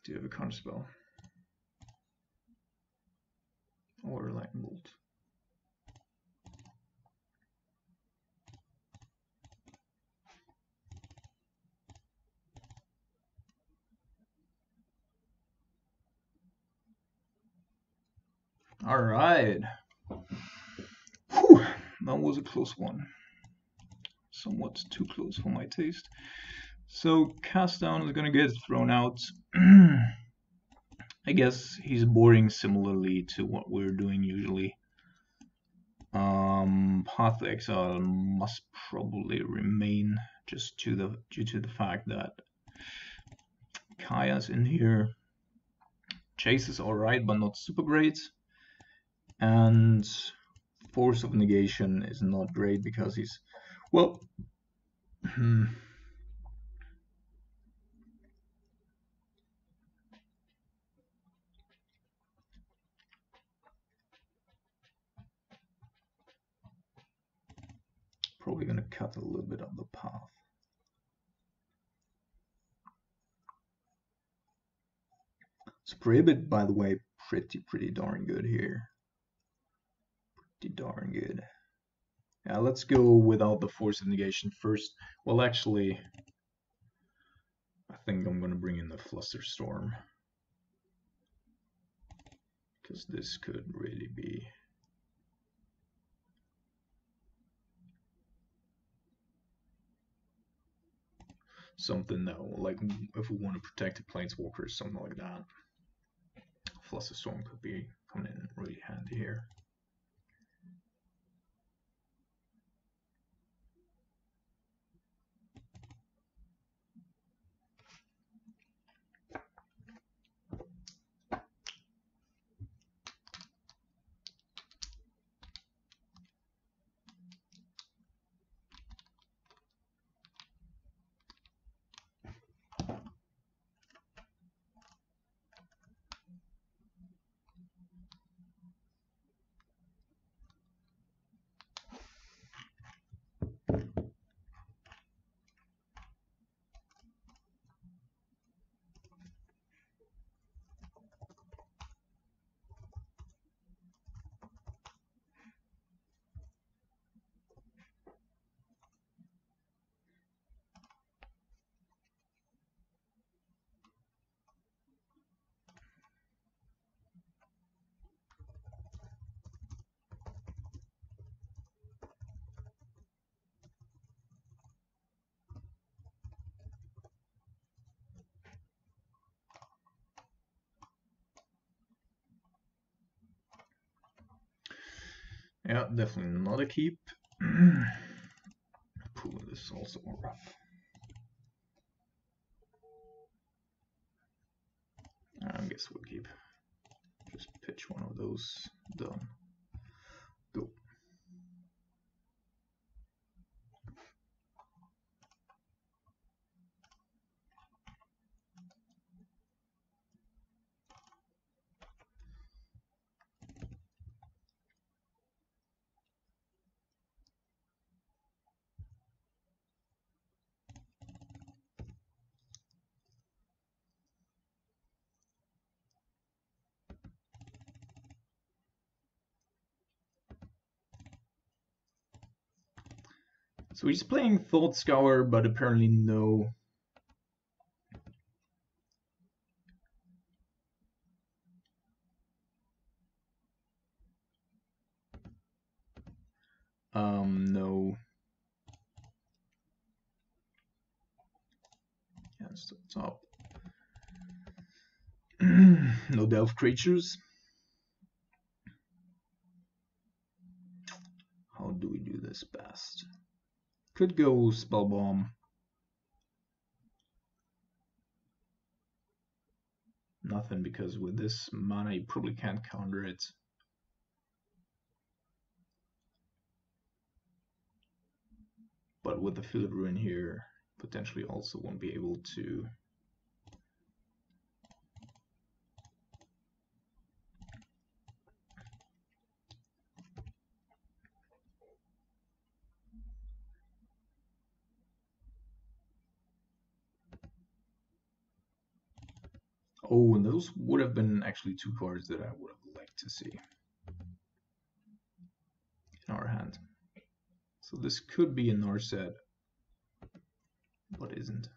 Do you have a counterspell? Or a Lightning Bolt? Alright. That was a close one. Somewhat too close for my taste. So Cast Down is gonna get thrown out. I guess he's boarding similarly to what we're doing usually. Path to Exile must probably remain just due to the fact that Kaya's in here. Chase is alright, but not super great. And Force of Negation is not great because he's, well, probably gonna cut a little bit of the path. So Prohibit, by the way, pretty darn good here. Pretty darn good. Yeah, let's go without the Force of Negation first. Well, actually, I think I'm gonna bring in the Flusterstorm, because this could really be something that, like, if we want to protect the Planeswalkers, something like that. Flusterstorm could be coming in really handy here. Yeah, definitely not a keep. Ooh, this is also rough. I guess we'll keep. Just pitch one of those. Done. Go. So he's playing Thought Scour, but apparently no. No. Yes, the top. No Delve creatures. How do we do this best? Could go Spell Bomb. Nothing, because with this mana you probably can't counter it. But with the Field of Ruin here, potentially also won't be able to. Oh, and those would have been actually two cards that I would have liked to see in our hand. So this could be a Narset, but isn't.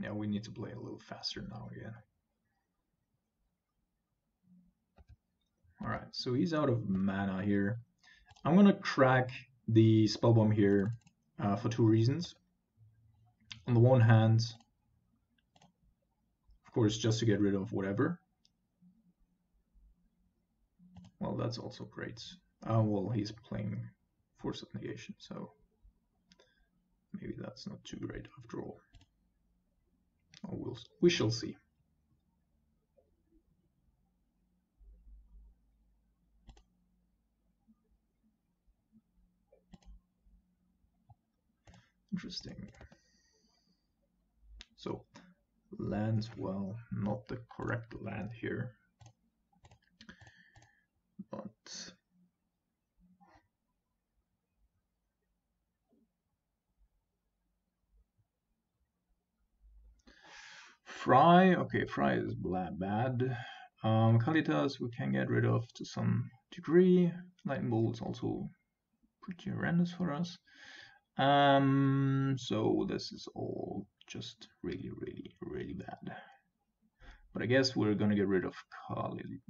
Yeah, we need to play a little faster now again. Alright, so he's out of mana here. I'm gonna crack the Spell Bomb here for two reasons. On the one hand, of course, just to get rid of whatever. Well, that's also great. Well, he's playing Force of Negation, so maybe that's not too great after all. Oh, we shall see. Interesting. So, lands, well, not the correct land here, but Fry, okay, Fry is bad. Kalitas we can get rid of to some degree. Lightning Bolt is also pretty horrendous for us. So this is all just really bad. But I guess we're gonna get rid of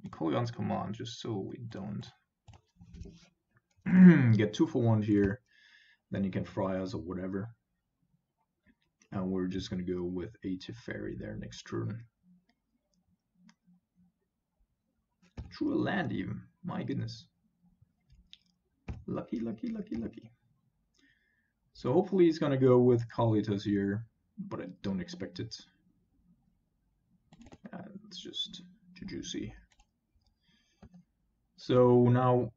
Kolaghan's Command just so we don't get 2 for 1 here. Then you can fry us or whatever. And we're just gonna go with a Teferi there next turn. True land even, my goodness. Lucky. So hopefully he's gonna go with Kalitas here, but I don't expect it. It's just too juicy. So now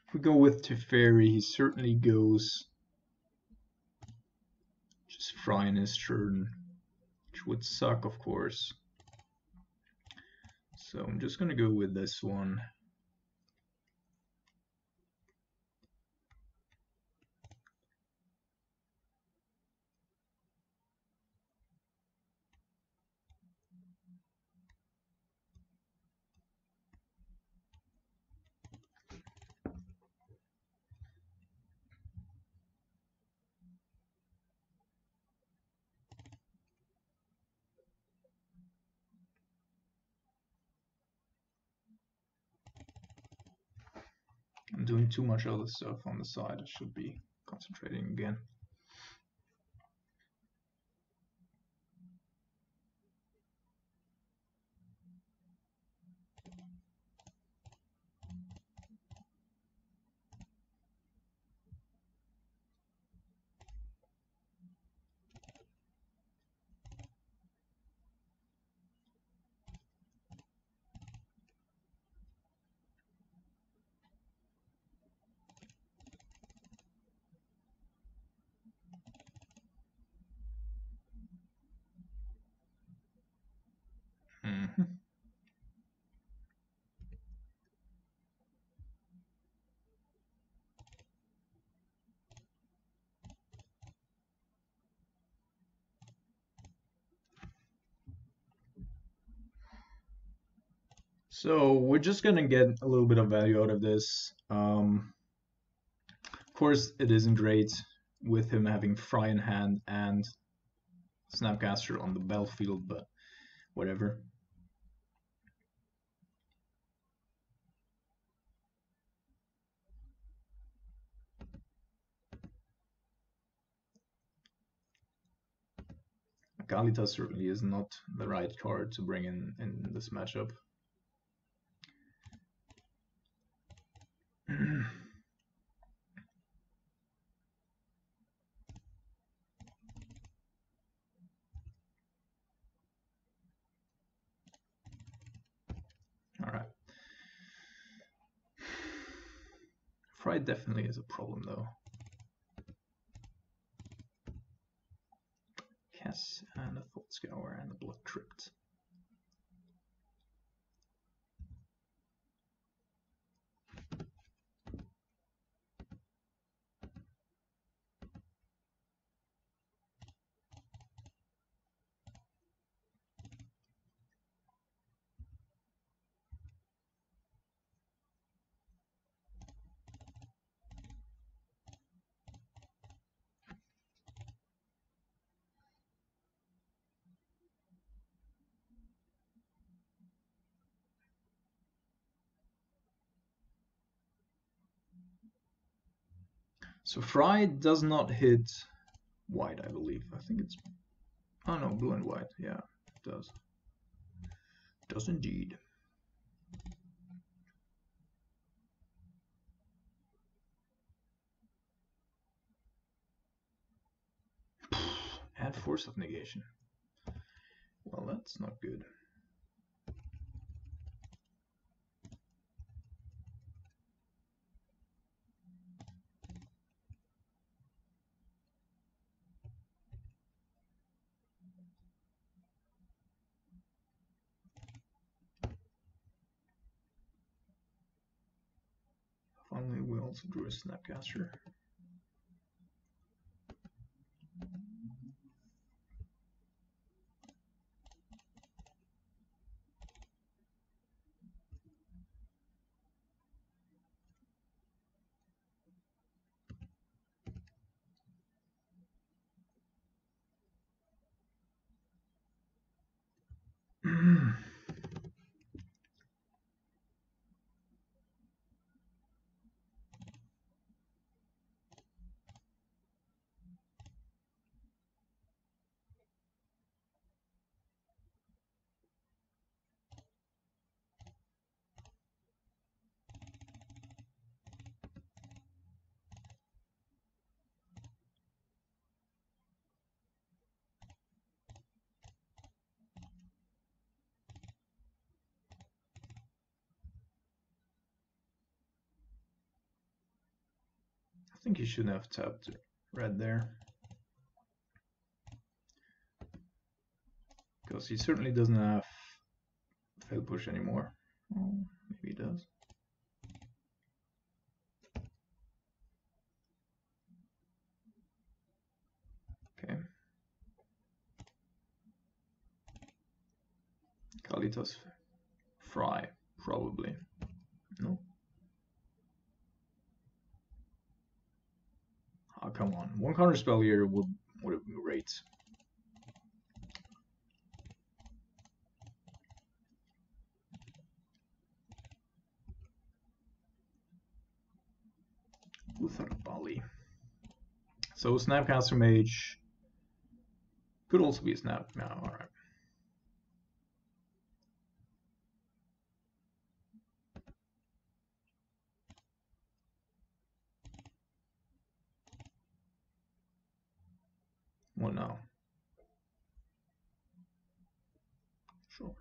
if we go with Teferi, he certainly goes just frying his turn, which would suck, of course. So I'm just gonna go with this one. I'm doing too much other stuff on the side. I should be concentrating again. So we're just gonna get a little bit of value out of this. Of course, it isn't great with him having Fry in hand and Snapcaster on the battlefield, but whatever. Galita certainly is not the right card to bring in this matchup. All right. Fry definitely is a problem though. Cass and a Thought Scour and a Blood Crypt. So Fry does not hit white, I believe. I think it's... Oh no, blue and white. Yeah, it does. It does indeed. Add Force of Negation. Well, that's not good. Finally, we also drew a Snapcaster. I think he shouldn't have tapped red there. Because he certainly doesn't have fail push anymore. Oh, maybe it does. Okay. Kalitas Fry, probably. No. Oh, come on. One counter spell here would have been great. Uthar Bali. So Snapcaster Mage could also be a Snap. No, alright. What now? Sure.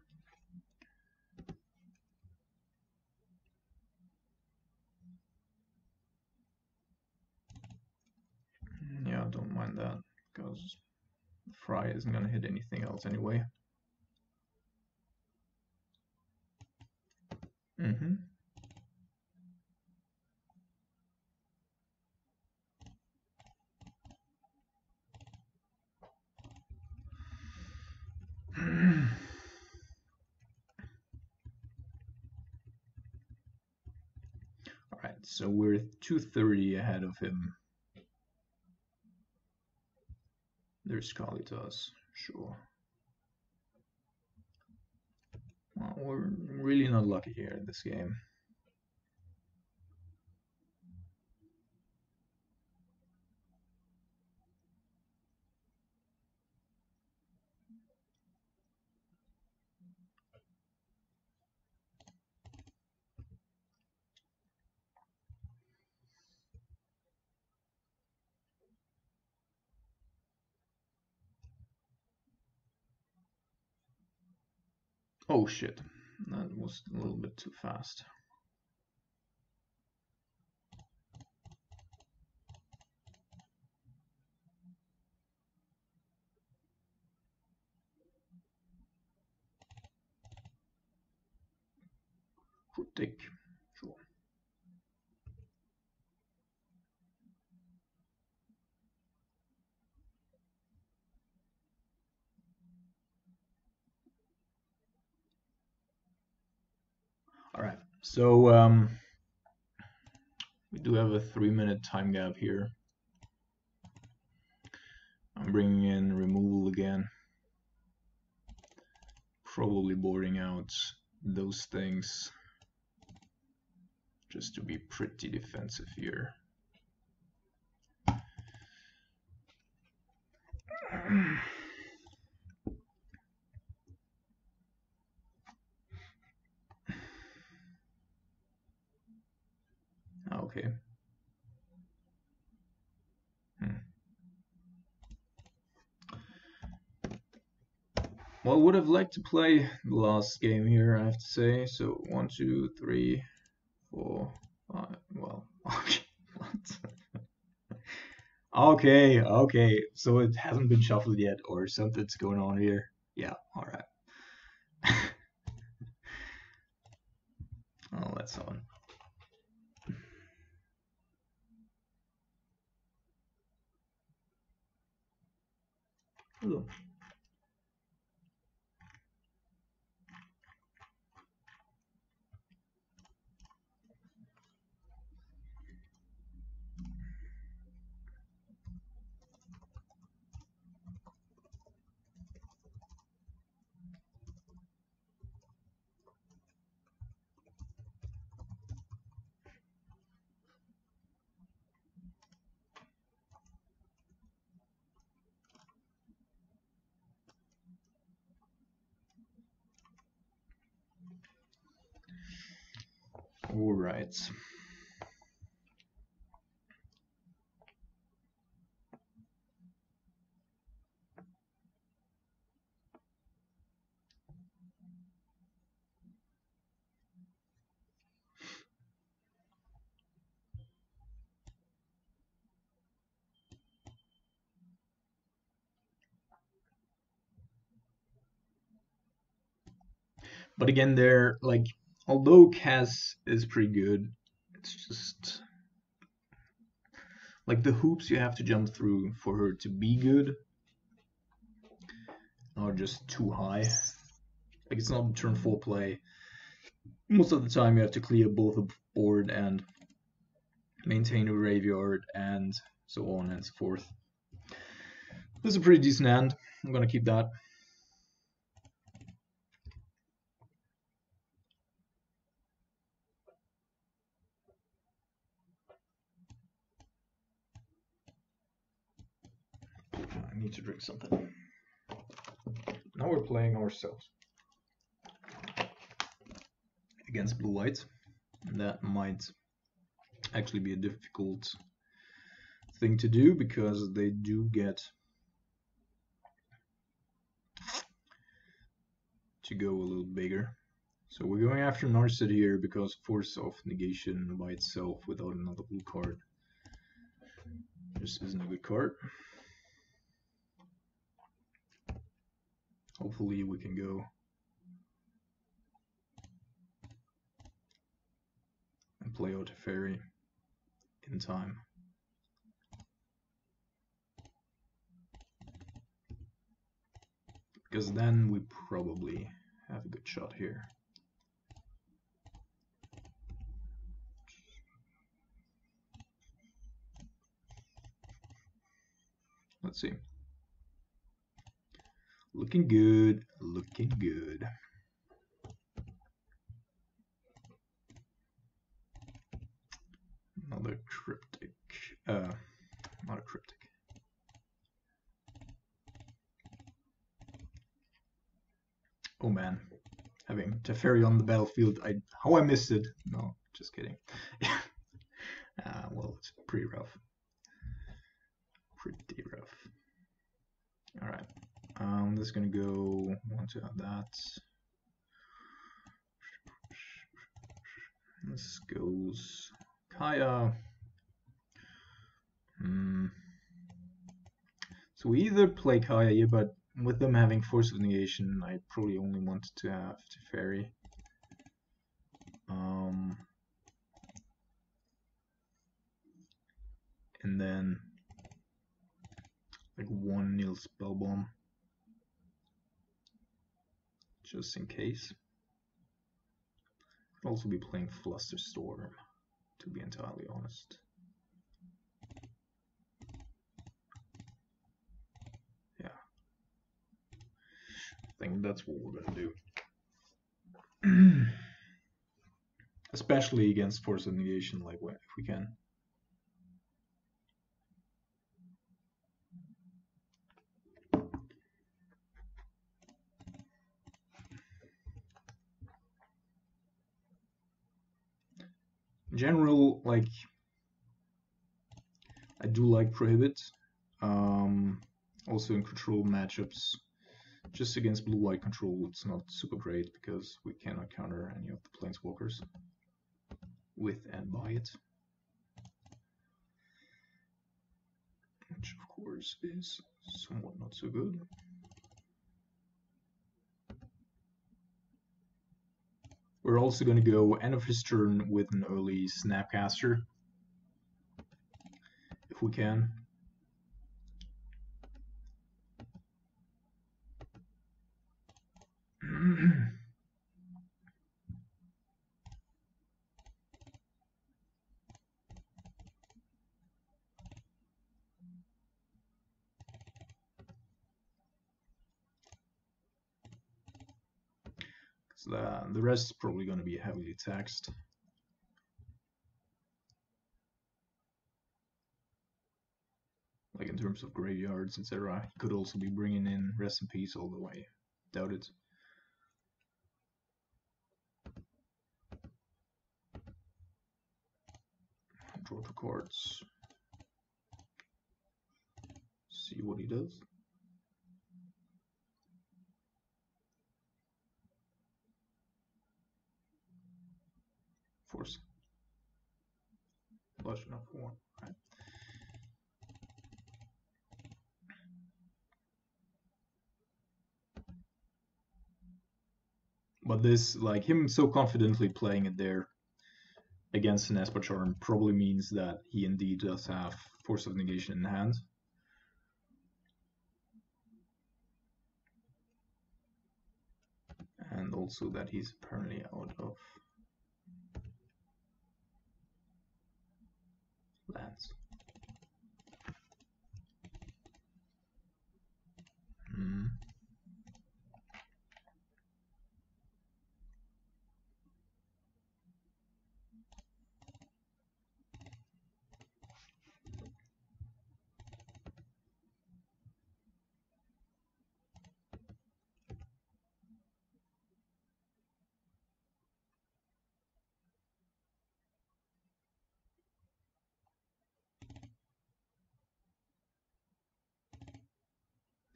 Yeah, don't mind that, because Fry isn't gonna hit anything else anyway. Mm-hmm. Alright, so we're 230 ahead of him. There's Kalitas, sure. Well, we're really not lucky here in this game. Oh shit, that was a little bit too fast. Critic, sure. Alright, so we do have a 3-minute time gap here. I'm bringing in removal again. Probably boarding out those things just to be pretty defensive here. Okay. Well, would have liked to play the last game here, I have to say. So 1, 2, 3, 4, 5. Well, okay. Okay, okay. So it hasn't been shuffled yet, or something's going on here. Yeah, alright. Oh, that's on. Hello. All right. But again, they're like, although Cass is pretty good, it's just like the hoops you have to jump through for her to be good are just too high. Like, it's not turn 4 play. Most of the time you have to clear both a board and maintain a graveyard and so on and so forth. This is a pretty decent hand. I'm gonna keep that. I need to drink something. Now we're playing ourselves against blue-white. That might actually be a difficult thing to do because they do get to go a little bigger. So we're going after Narset here because Force of Negation by itself without another blue card just isn't a good card. Hopefully we can go and play out a fairy in time. Because then we probably have a good shot here. Let's see. Looking good, looking good. Another cryptic. Not a cryptic. Oh man, having Teferi on the battlefield, how I missed it. No, just kidding. Well, it's pretty rough. Pretty rough. Alright, this is gonna go, want to have that. This goes Kaya. So we either play Kaya here, but with them having Force of Negation, I probably only want to have Teferi. And then like one nil spell bomb, just in case. I'd also be playing Flusterstorm, to be entirely honest. Yeah, I think that's what we're gonna do. Especially against Force of Negation, like if we can. In general, like, I do like Prohibit. Also in control matchups. Just against blue-white control, it's not super great because we cannot counter any of the planeswalkers with and by it. Which, of course, is somewhat not so good. We're also going to go end of his turn with an early Snapcaster, if we can. So the rest is probably going to be heavily taxed. Like in terms of graveyards, etc. He could also be bringing in Rest in Peace all the way. Doubt it. Draw 2 cards. See what he does. Force. Flush enough for 1. Right. But this, like him so confidently playing it there against an Esper charm, probably means that he indeed does have Force of Negation in hand. And also that he's apparently out of lands.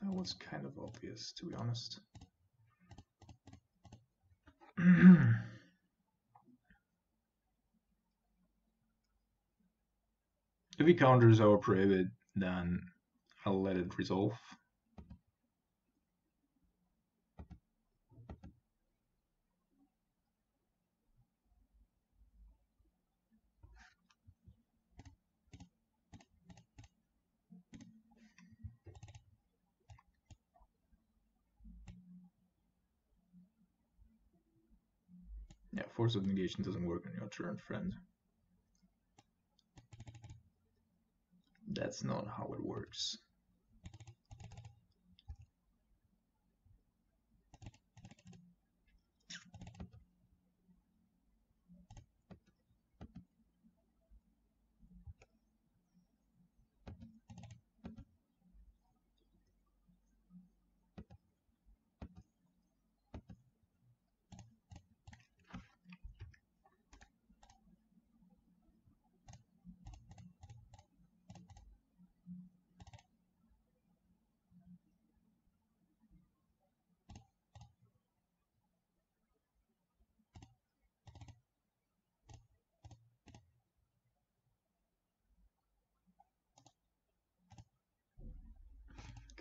That was kind of obvious, to be honest. If he counters our prohibit, then I'll let it resolve. Yeah, Force of Negation doesn't work on your turn, friend. That's not how it works.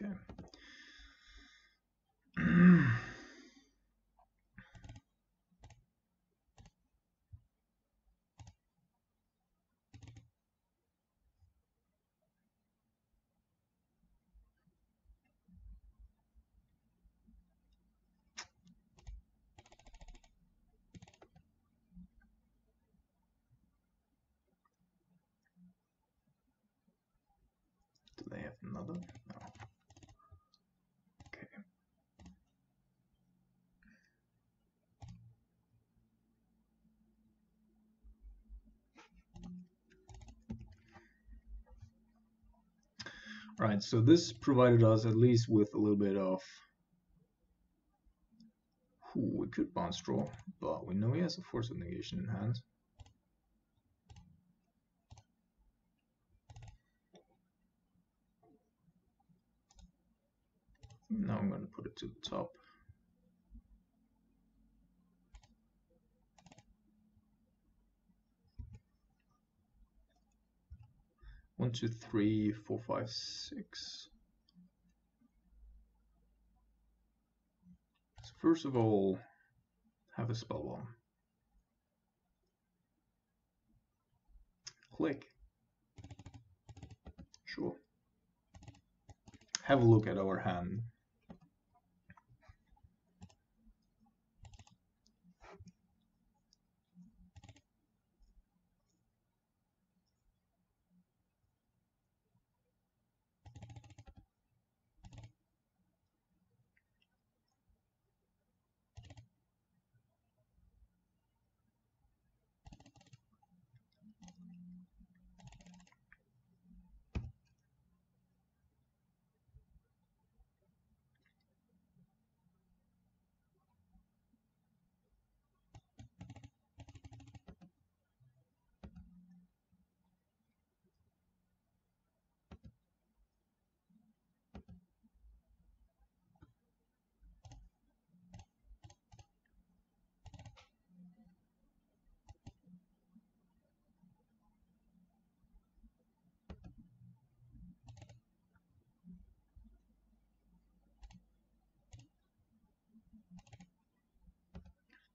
Okay. Do they have another? No. Okay. Alright, so this provided us at least with a little bit of... Ooh, we could bounce draw, but we know he has a Force of Negation in hand. Now I'm going to put it to the top. One, two, three, four, five, six. So first of all, have a spell bomb. Click. Sure. Have a look at our hand.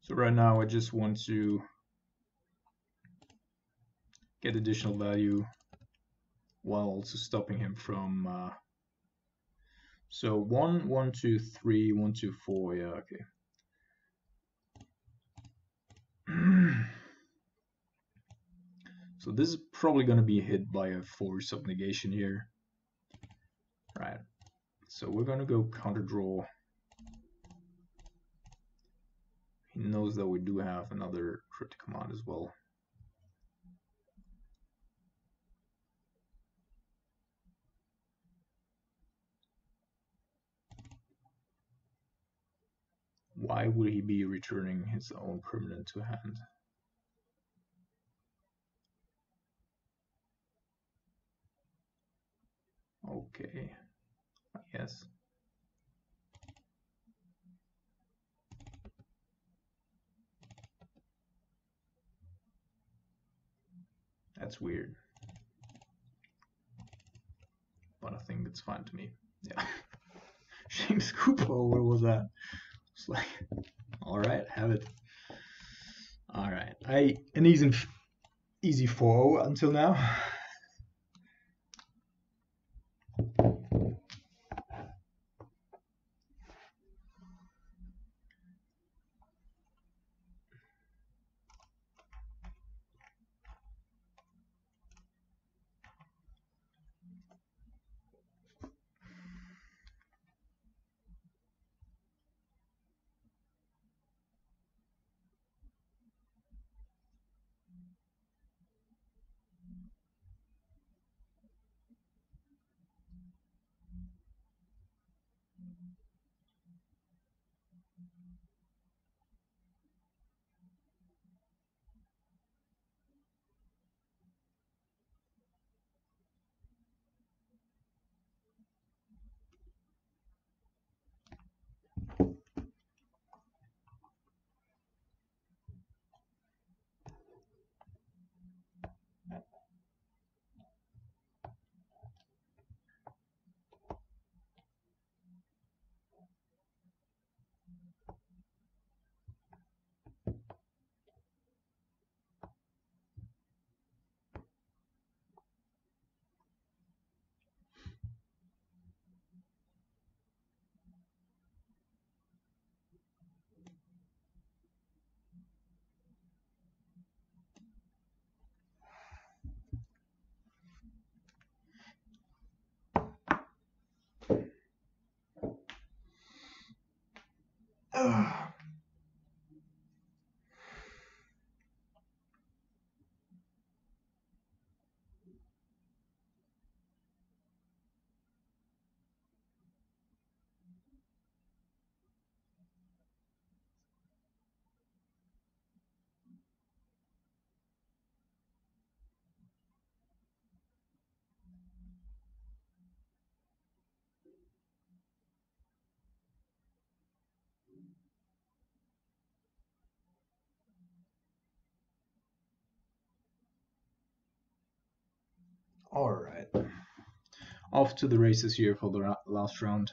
So right now I just want to get additional value while also stopping him from so 1, 1, 2, 3, 1, 2, 4, yeah, okay. So this is probably going to be hit by a force of negation here. Right. So we're going to go counter draw. He knows that we do have another cryptic command as well. Why would he be returning his own permanent to hand? Okay, I guess. That's weird. But I think it's fine to me. Yeah. James Cooper, what was that? It's like, alright, have it. Alright, an easy 4-0 until now. Alright. Off to the races here for the last round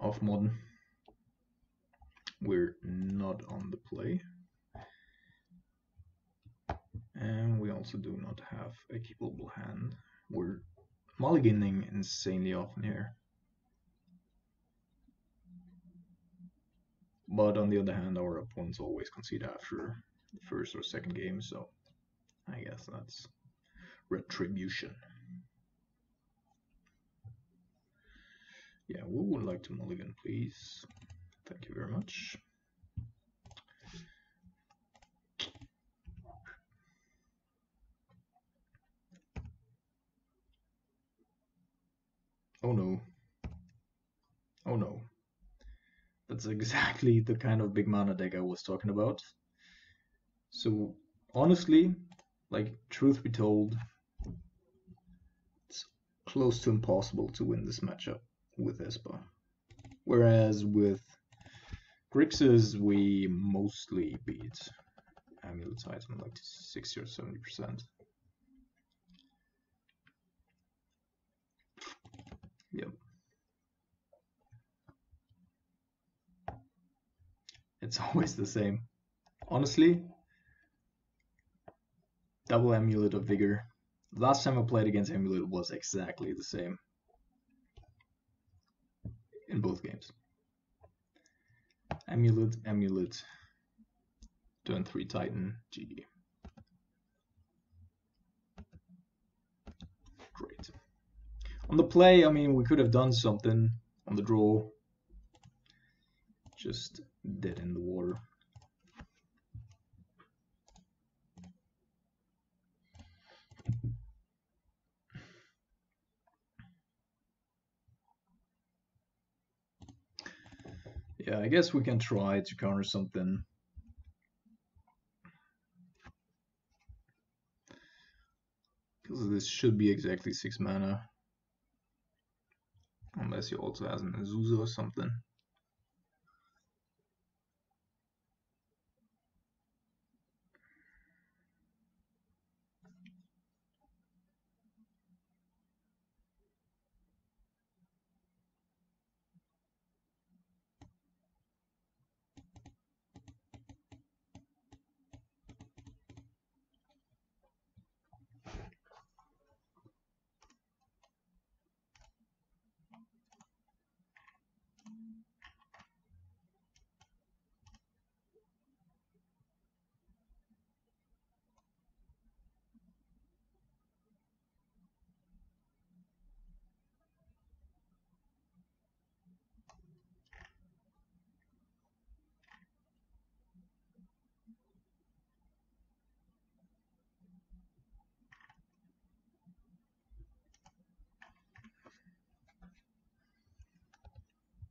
of Modern. We're not on the play. And we also do not have a keepable hand. We're mulliganing insanely often here. But on the other hand, our opponents always concede after the first or second game, so I guess that's retribution. Yeah, we would like to mulligan, please. Thank you very much. Oh no. Oh no. That's exactly the kind of big mana deck I was talking about. So honestly, like, truth be told, it's close to impossible to win this matchup with Esper. Whereas with Grixis, we mostly beat Amulet Titan like 60 or 70%. Yep. It's always the same. Honestly, double Amulet of Vigor. Last time I played against Amulet was exactly the same in both games. Amulet, Amulet. Turn 3 Titan, GG. Great. On the play, I mean, we could have done something. On the draw, just dead in the water. Yeah, I guess we can try to counter something. Because this should be exactly 6 mana. Unless he also has an Azusa or something.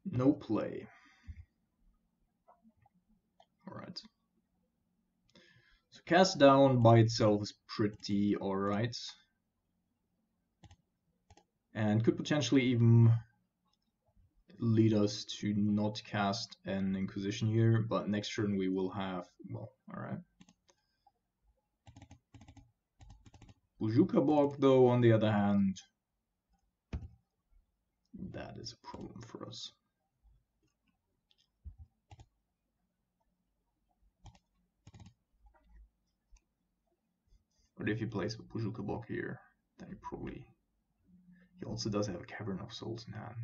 No play. Alright. So cast down by itself is pretty alright. And could potentially even lead us to not cast an Inquisition here, but next turn we will have, well, alright. Hogaak though, on the other hand, that is a problem for us. But if he plays Hogaak here, then he also does have a Cavern of Souls in hand.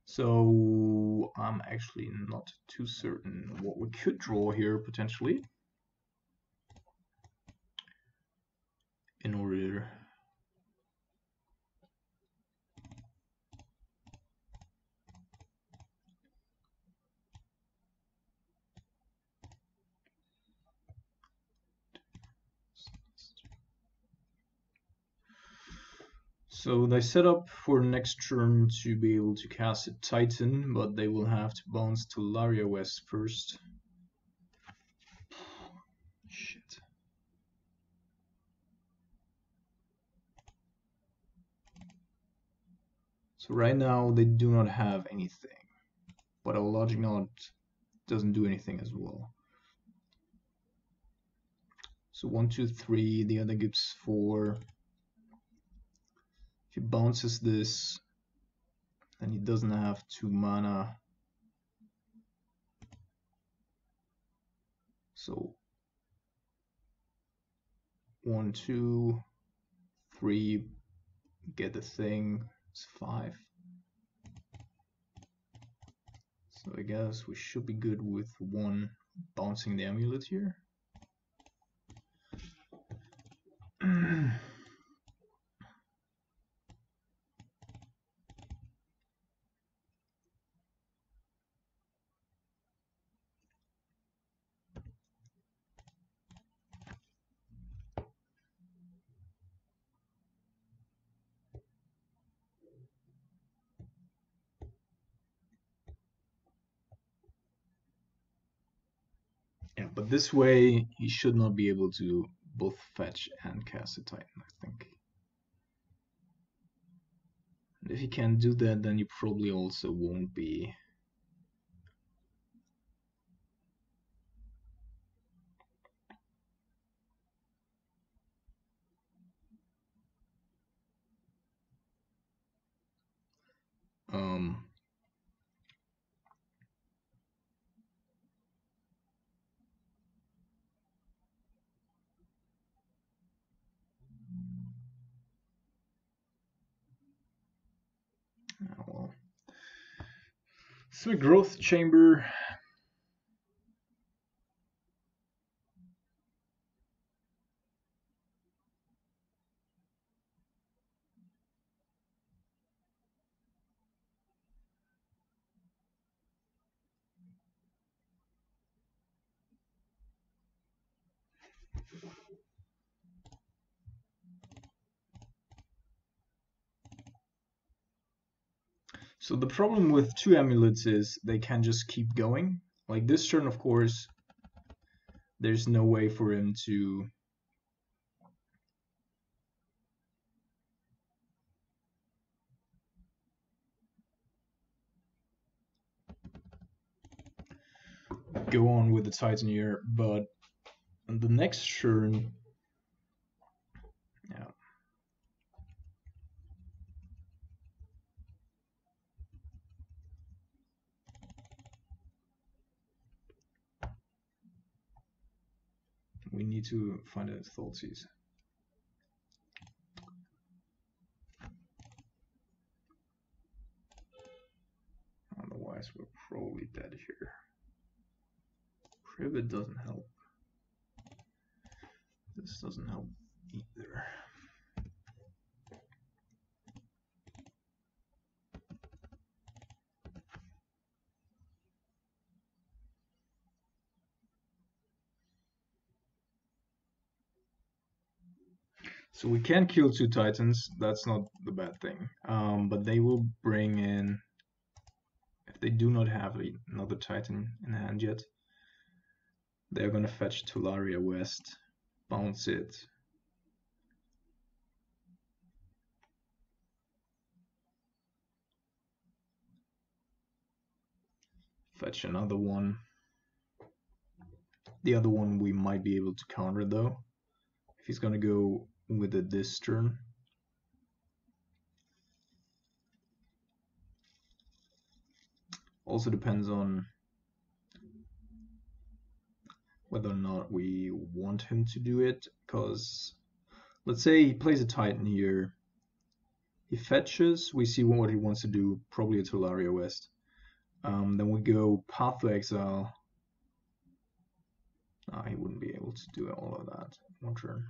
So I'm actually not too certain what we could draw here potentially in order. So they set up for next turn to be able to cast a Titan, but they will have to bounce to Laria West first. Shit. So right now they do not have anything, but our Logic Knot doesn't do anything as well. So 1, 2, 3, the other gives 4. If he bounces this, then he doesn't have 2 mana. So 1, 2, 3, get the thing, it's 5. So I guess we should be good with 1 bouncing the Amulet here. Yeah, but this way he should not be able to both fetch and cast a Titan, I think. And if he can't do that, then you probably also won't be. So a growth chamber. So the problem with two amulets is they can just keep going. Like this turn, of course, there's no way for him to go on with the Titan here, but the next turn, yeah. We need to find a Thoughtseize. Otherwise, we're probably dead here. Privet doesn't help. This doesn't help either. So we can kill two Titans. That's not the bad thing. But they will bring in, if they do not have another Titan in hand yet, they're gonna fetch Tularia West, bounce it. Fetch another one. The other one we might be able to counter though. If he's gonna go with it this turn. Also depends on whether or not we want him to do it, because let's say he plays a Titan here, he fetches, we see what he wants to do, probably a Tularia West. Then we go Path to Exile. He wouldn't be able to do all of that one turn.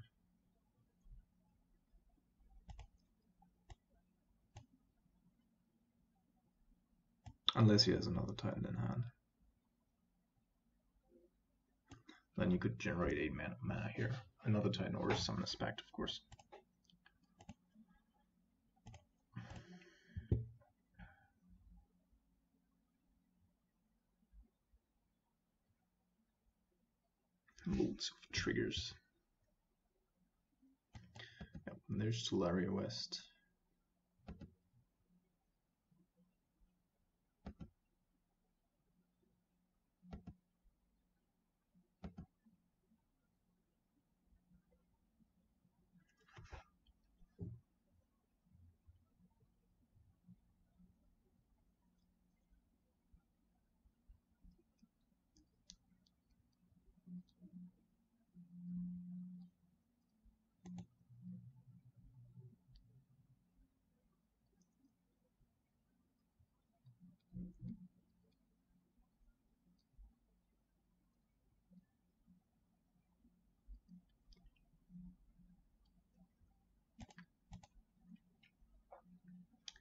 Unless he has another Titan in hand. Then you could generate 8 mana here. Another Titan or summon a Spect, of course. Loads of triggers. Yep, and there's Tularia West.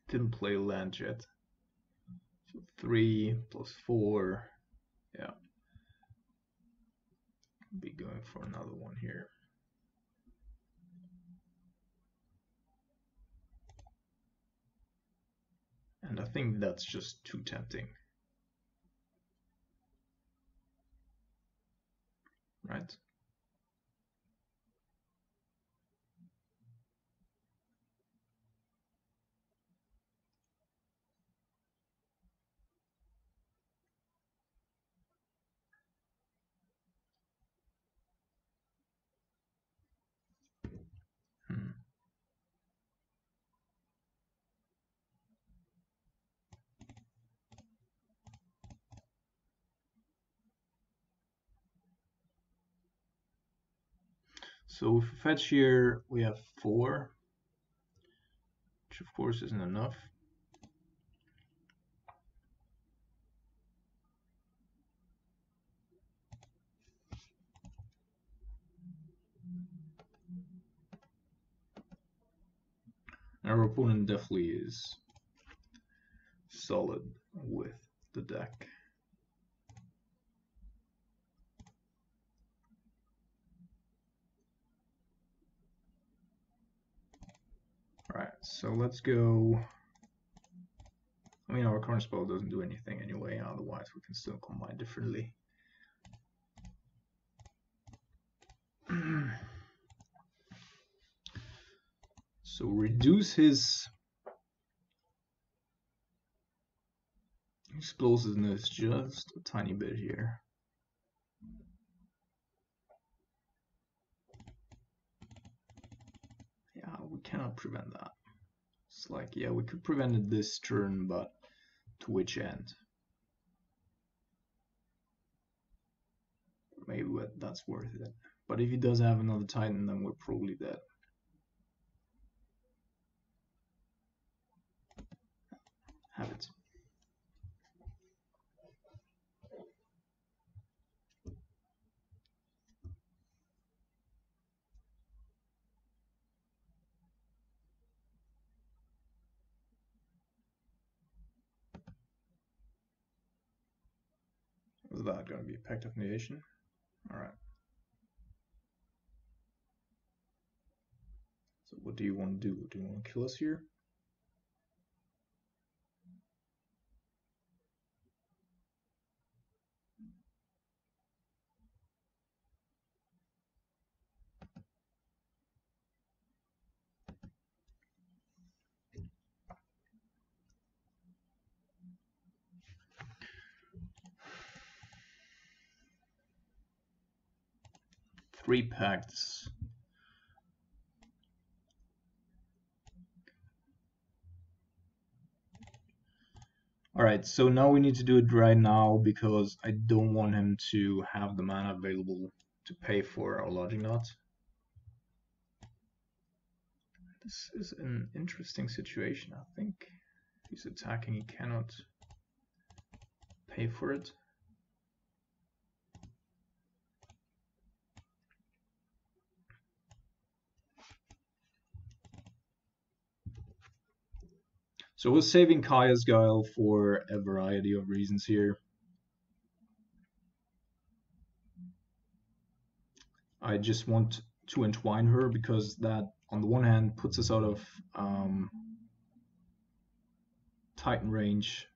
Didn't play land yet. So 3 plus 4. Yeah. Be going for another one here. And I think that's just too tempting. Right? So if we fetch here, we have 4, which of course isn't enough. our opponent definitely is solid with the deck. Alright, so let's go. I mean, our current spell doesn't do anything anyway, otherwise we can still combine differently. So reduce his explosiveness just a tiny bit here. Yeah, we cannot prevent that. It's like, yeah, we could prevent it this turn, but to which end? Maybe that's worth it. But if he does have another Titan, then we're probably dead. Have it. Is that going to be Pact of Negation? Alright. So what do you want to do? Do you want to kill us here? Three pacts. Alright, so now we need to do it right now because I don't want him to have the mana available to pay for our Lodging Knot. This is an interesting situation. I think if he's attacking, he cannot pay for it. So we're saving Kaya's Guile for a variety of reasons here. I just want to entwine her because that, on the one hand, puts us out of Titan range.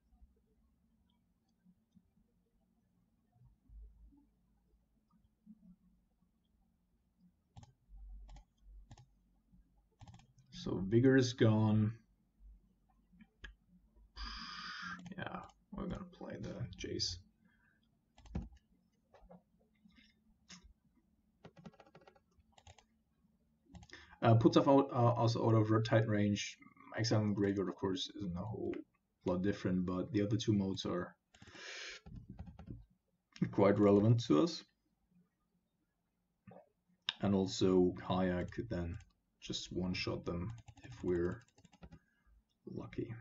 So Vigor is gone. Yeah, we're gonna play the Jace. Puts us out of our Titan range. Exile and Graveyard, of course, isn't a whole lot different, but the other two modes are quite relevant to us. And also, Hogaak could then just one-shot them if we're lucky.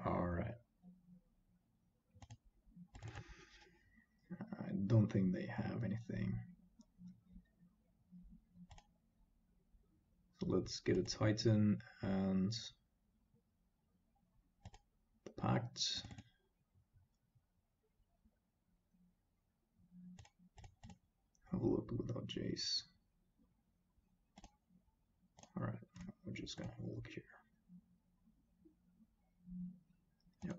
Alright. I don't think they have anything. So let's get a Titan and the Pact. Have a look without Jace. Alright, we're just gonna have a look here. Yep.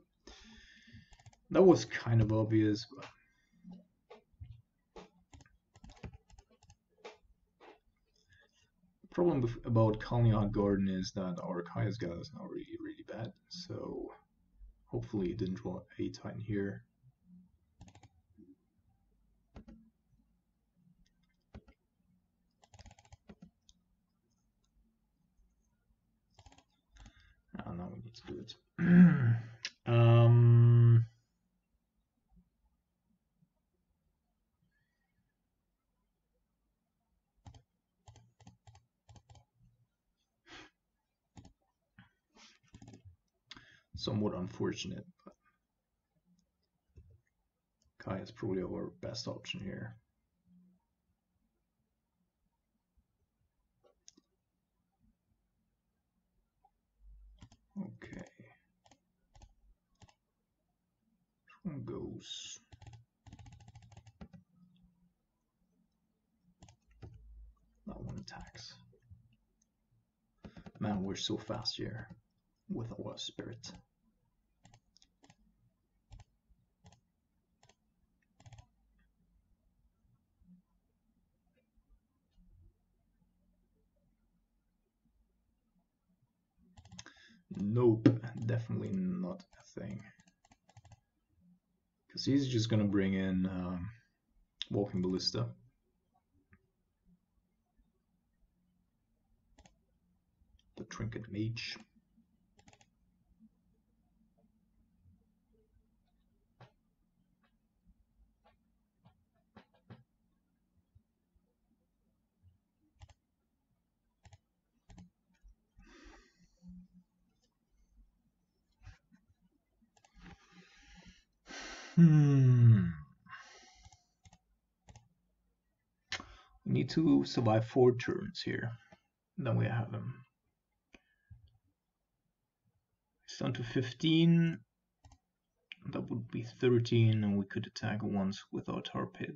That was kind of obvious, but the problem about Kalniak Garden is that our Kaya's Guile is now really, really bad. So hopefully he didn't draw a Titan here. Now we need to do it. Somewhat unfortunate, but Kai is probably our best option here. goes. That one attacks. Man, we're so fast here with our spirit. Nope, definitely not a thing. Because he's just gonna bring in Walking Ballista. The Trinket Mage. We need to survive 4 turns here. Then we have him. It's down to 15. That would be 13, and we could attack once with our tar pit.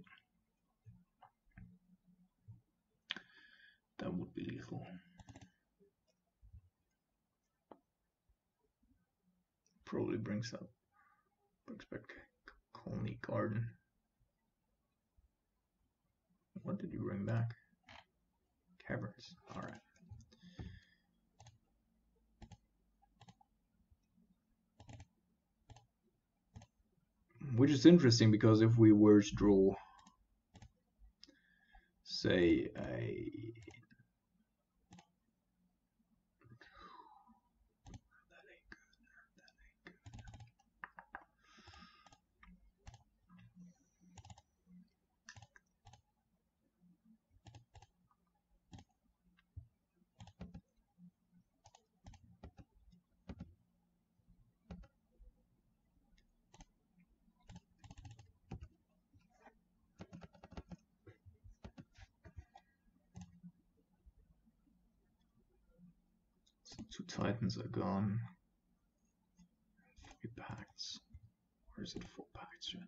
That would be lethal. Probably brings back Colony Garden. What did you bring back? Caverns. Alright. Which is interesting because if we were to draw, say, a so 2 Titans are gone. 3 pacts. Or is it 4 pacts yet?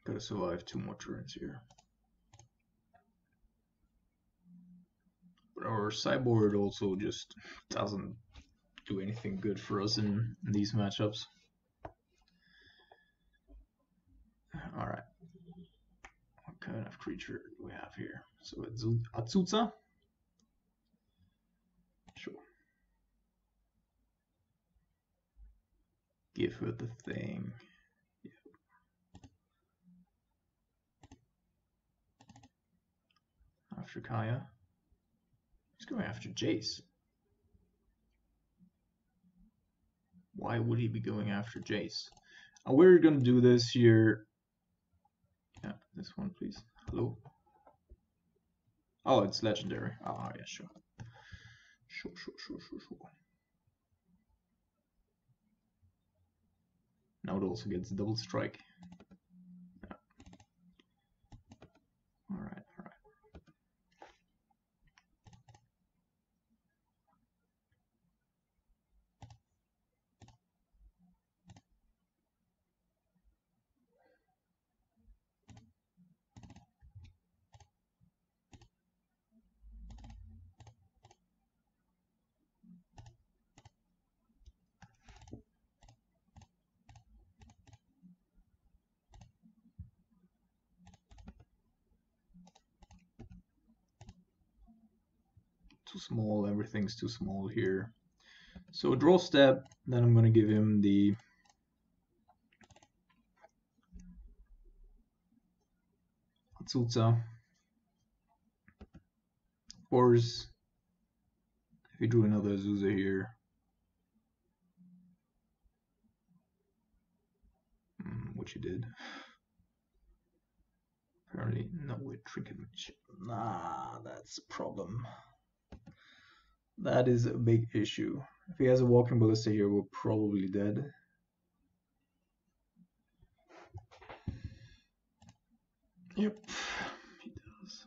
Gotta survive 2 more turns here. But our sideboard also just doesn't do anything good for us in these matchups. Alright. What kind of creature do we have here? So it's Atsutsa? Sure. Give her the thing. Yeah. After Kaya. He's going after Jace. Why would he be going after Jace? We're gonna do this here. Yeah, this one, please. Hello. Oh, it's legendary. Ah, yeah, sure. Sure. Now it also gets double strike. Yeah. Alright. too small, everything's too small here. So draw step, then I'm gonna give him the Atsutsa. Of course, if he drew another Azusa here, which he did. Apparently, no, with Trinket Mage. Nah, that's a problem. That is a big issue. If he has a Walking Ballista here, we're probably dead. Yep, he does.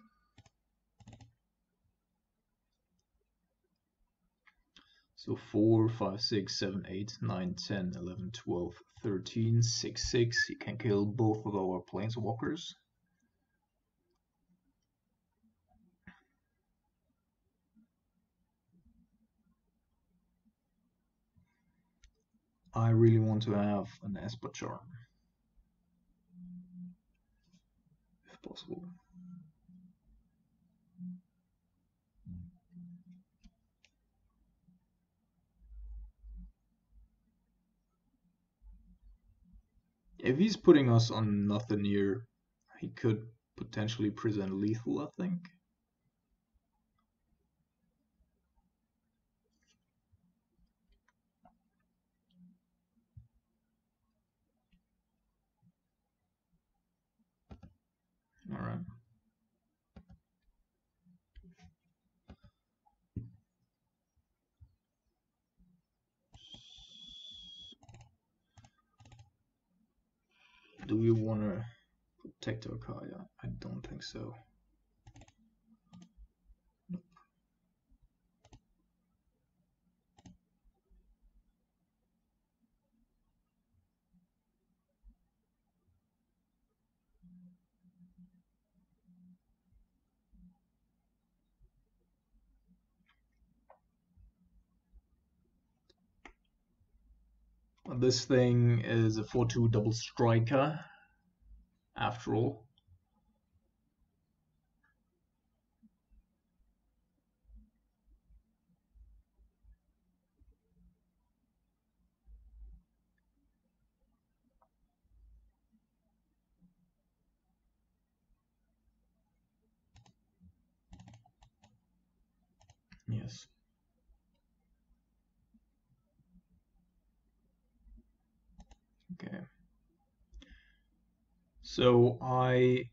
So 4, 5, 6, 7, 8, 9, 10, 11, 12, 13, 6, 6. He can kill both of our Planeswalkers. I really want to have an Esper charm, if possible. If he's putting us on nothing here, he could potentially present lethal, I think. All right. Do we want to protect our Kaya? I don't think so. Nope. This thing is a 4/2 double striker, after all. Yes. Okay. So I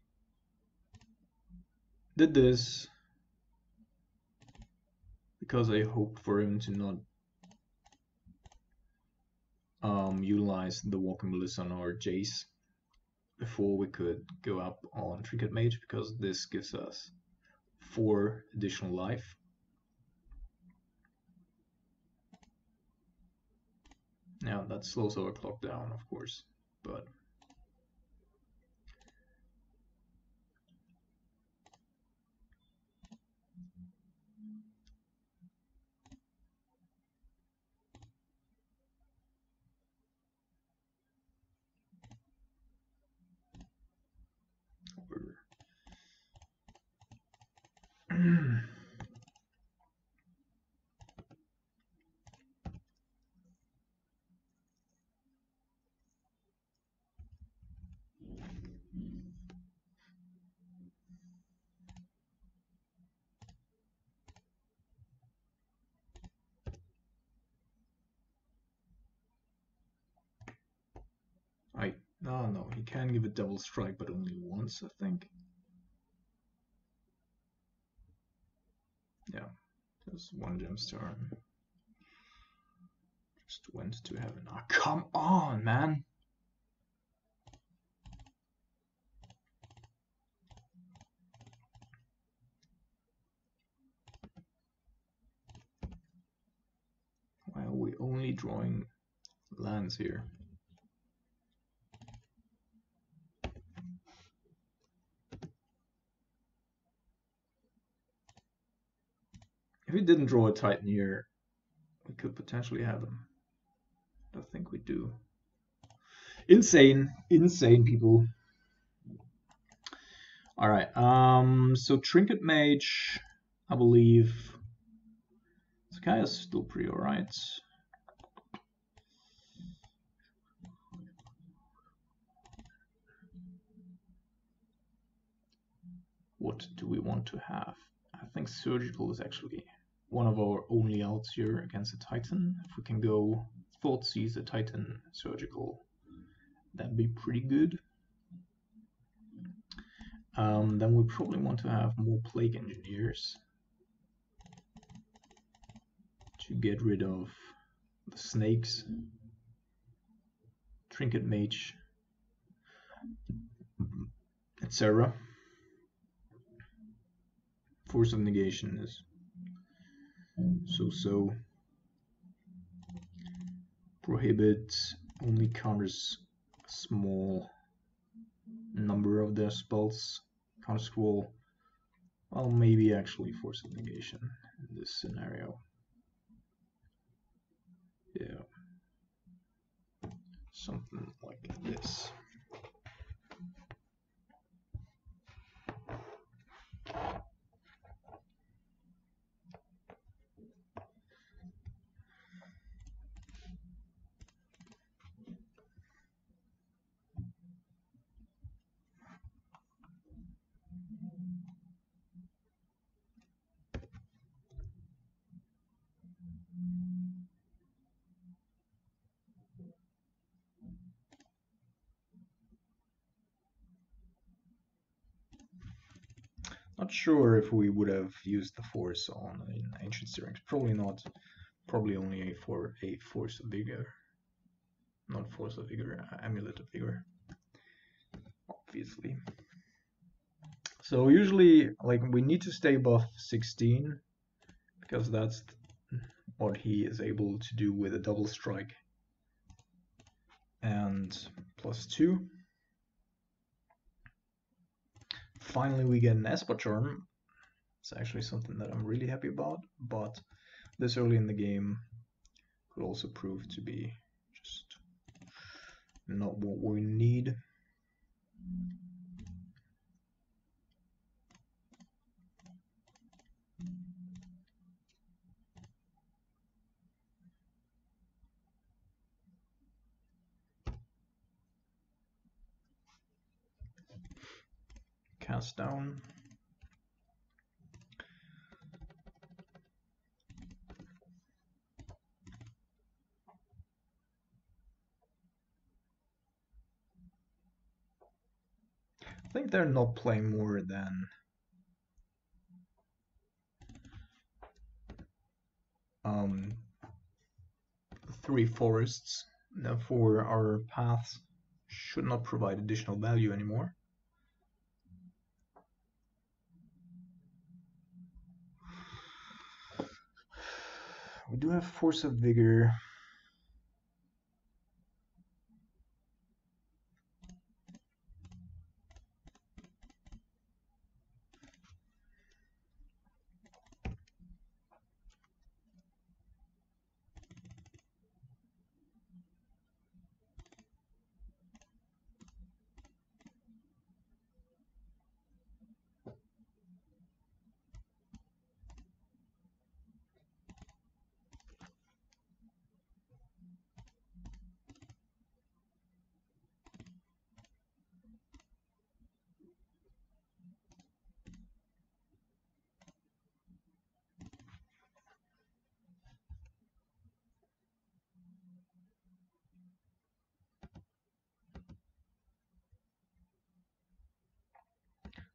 did this because I hoped for him to not utilize the Walking Ballista on our Jace before we could go up on Trinket Mage, because this gives us 4 additional life. Now that slows our clock down, of course, but no, he can give a double strike, but only once, I think. Yeah, just 1 gem's turn. Just went to heaven. Ah, come on, man! Why are we only drawing lands here? If we didn't draw a Titan here, we could potentially have him. I think we do. Insane, insane, people. All right. So Trinket Mage, I believe, Guy is still pretty alright. What do we want to have? I think surgical is actually one of our only outs here against a Titan. If we can go Thoughtseize a Titan surgical, that'd be pretty good. Then we probably want to have more Plague Engineers to get rid of the snakes, Trinket Mage, etc. Force of Negation is so-so. Prohibit only counters a small number of their spells. Counter Scroll, well, maybe actually Force of Negation in this scenario. Yeah, something like this. Not sure if we would have used the Force on an Ancient Syrinx. Probably not. Probably only for a Force of Vigor. Not Force of Vigor, Amulet of Vigor. Obviously. So usually, like, we need to stay above 16 because that's what he is able to do with a double strike and +2. Finally, we get an Esper Charm. It's actually something that I'm really happy about, but this early in the game could also prove to be just not what we need. Cast down. I think they're not playing more than three forests. Therefore, our paths should not provide additional value anymore. We do have Force of Vigor.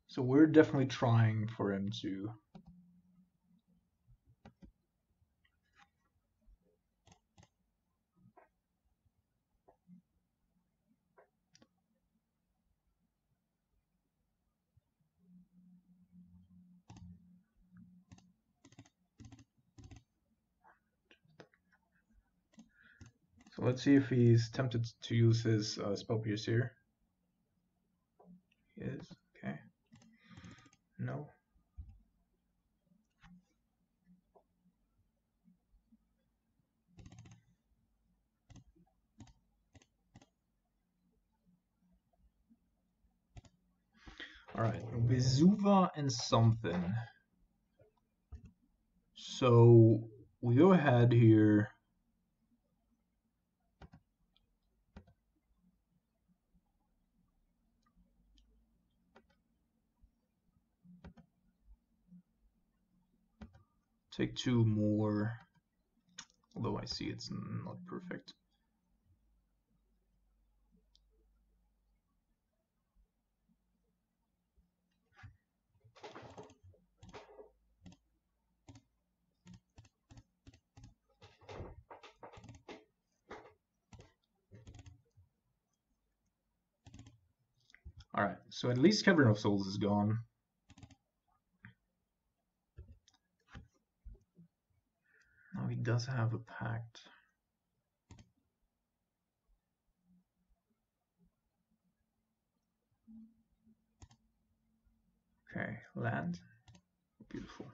So we're definitely trying for him to So let's see if he's tempted to use his spell pierce here. He is, okay. No. Alright, Vesuva and something. So we go ahead here. Take 2 more, although I see it's not perfect. Alright, so at least Cavern of Souls is gone. Now he does have a pact. Okay, land. Beautiful.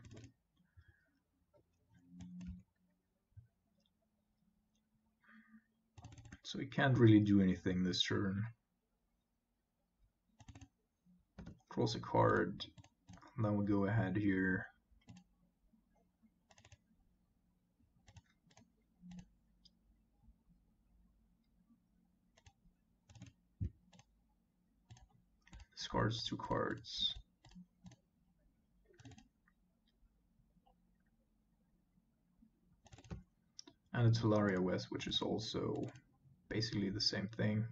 So he can't really do anything this turn. Draws a card. Then we go ahead here. Discards 2 cards. And a Tularia West, which is also basically the same thing.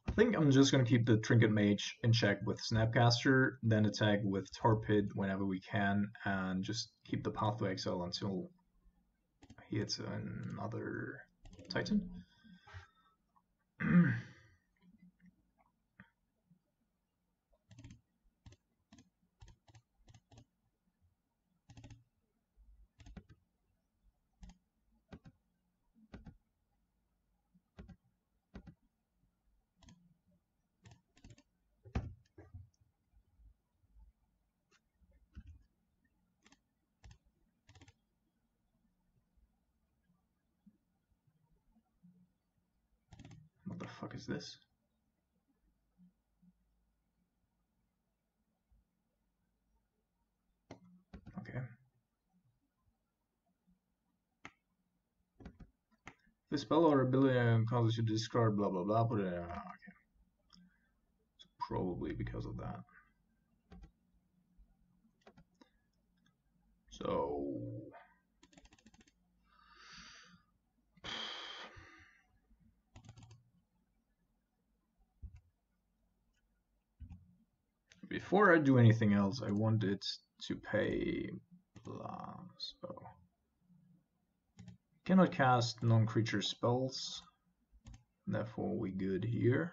I think I'm just going to keep the Trinket Mage in check with Snapcaster, then attack with Tar Pit whenever we can, and just keep the Path to Exile until he hits another Titan. What the fuck is this? Okay. The spell or ability causes you to discard blah blah blah, but okay. So probably because of that. So before I do anything else, I want it to pay blah, so cannot cast non-creature spells, therefore we good here.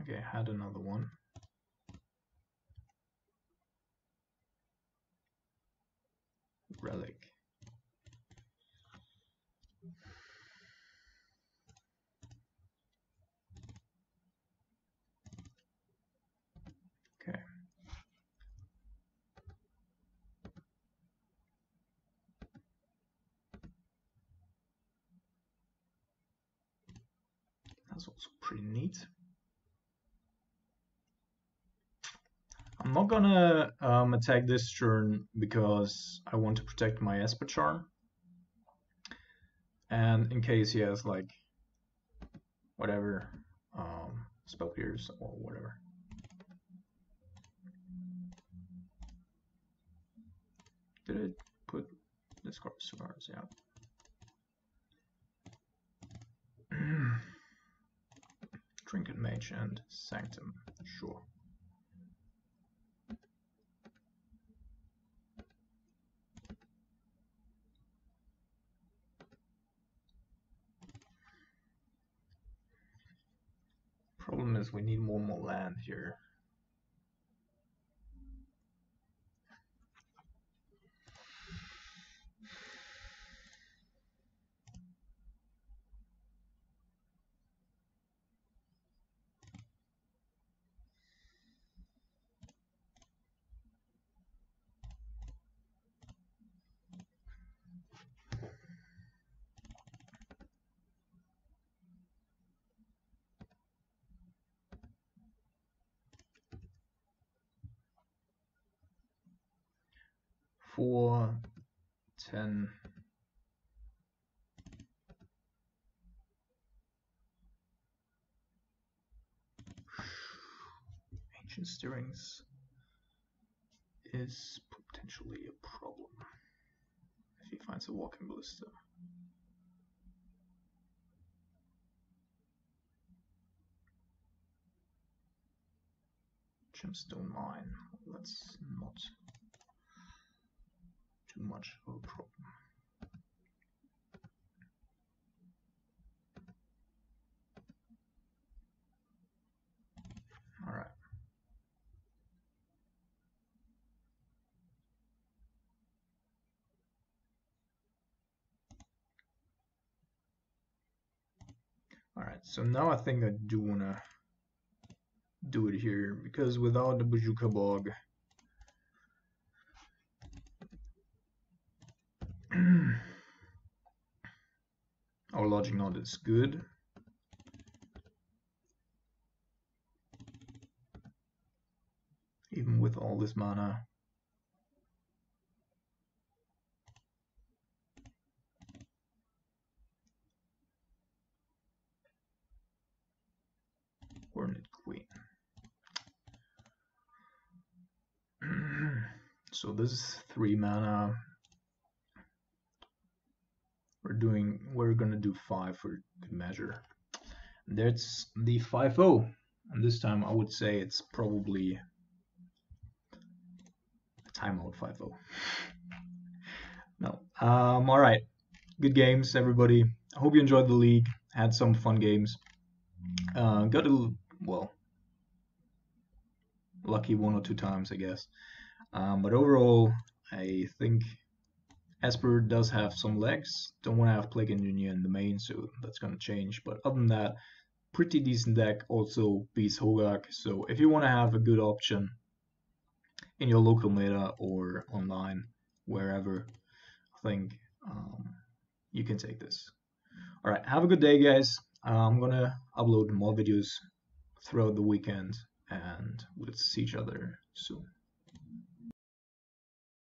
Okay, I had another one. Relic. Okay. That's also pretty neat. I'm not gonna attack this turn because I want to protect my Esper Charm. And in case he has like whatever spell pierce or whatever. Did it put this cards? Yeah. Trinket Mage and Sanctum, sure. Problem is we need more land here. 4, 10. Ancient Stirrings is potentially a problem if he finds a walking ballista. Gemstone Mine, that's not too much of a problem. Alright. Alright, so now I think I do want to do it here, because without the Bojuka Bog, our Lodging Knot is good. Even with all this mana. Hornet Queen. So this is 3 mana. We're gonna do 5 for good measure. That's the 5-0. And this time I would say it's probably a timeout 5-0. No. Alright. Good games, everybody. I hope you enjoyed the league. Had some fun games. Got well, lucky 1 or 2 times, I guess. But overall, I think Esper does have some legs. Don't want to have Plague Engineer in the main, so that's going to change. But other than that, pretty decent deck. Also beats Hogaak. So if you want to have a good option in your local meta or online, wherever, I think you can take this. Alright, have a good day, guys. I'm going to upload more videos throughout the weekend, and we'll see each other soon.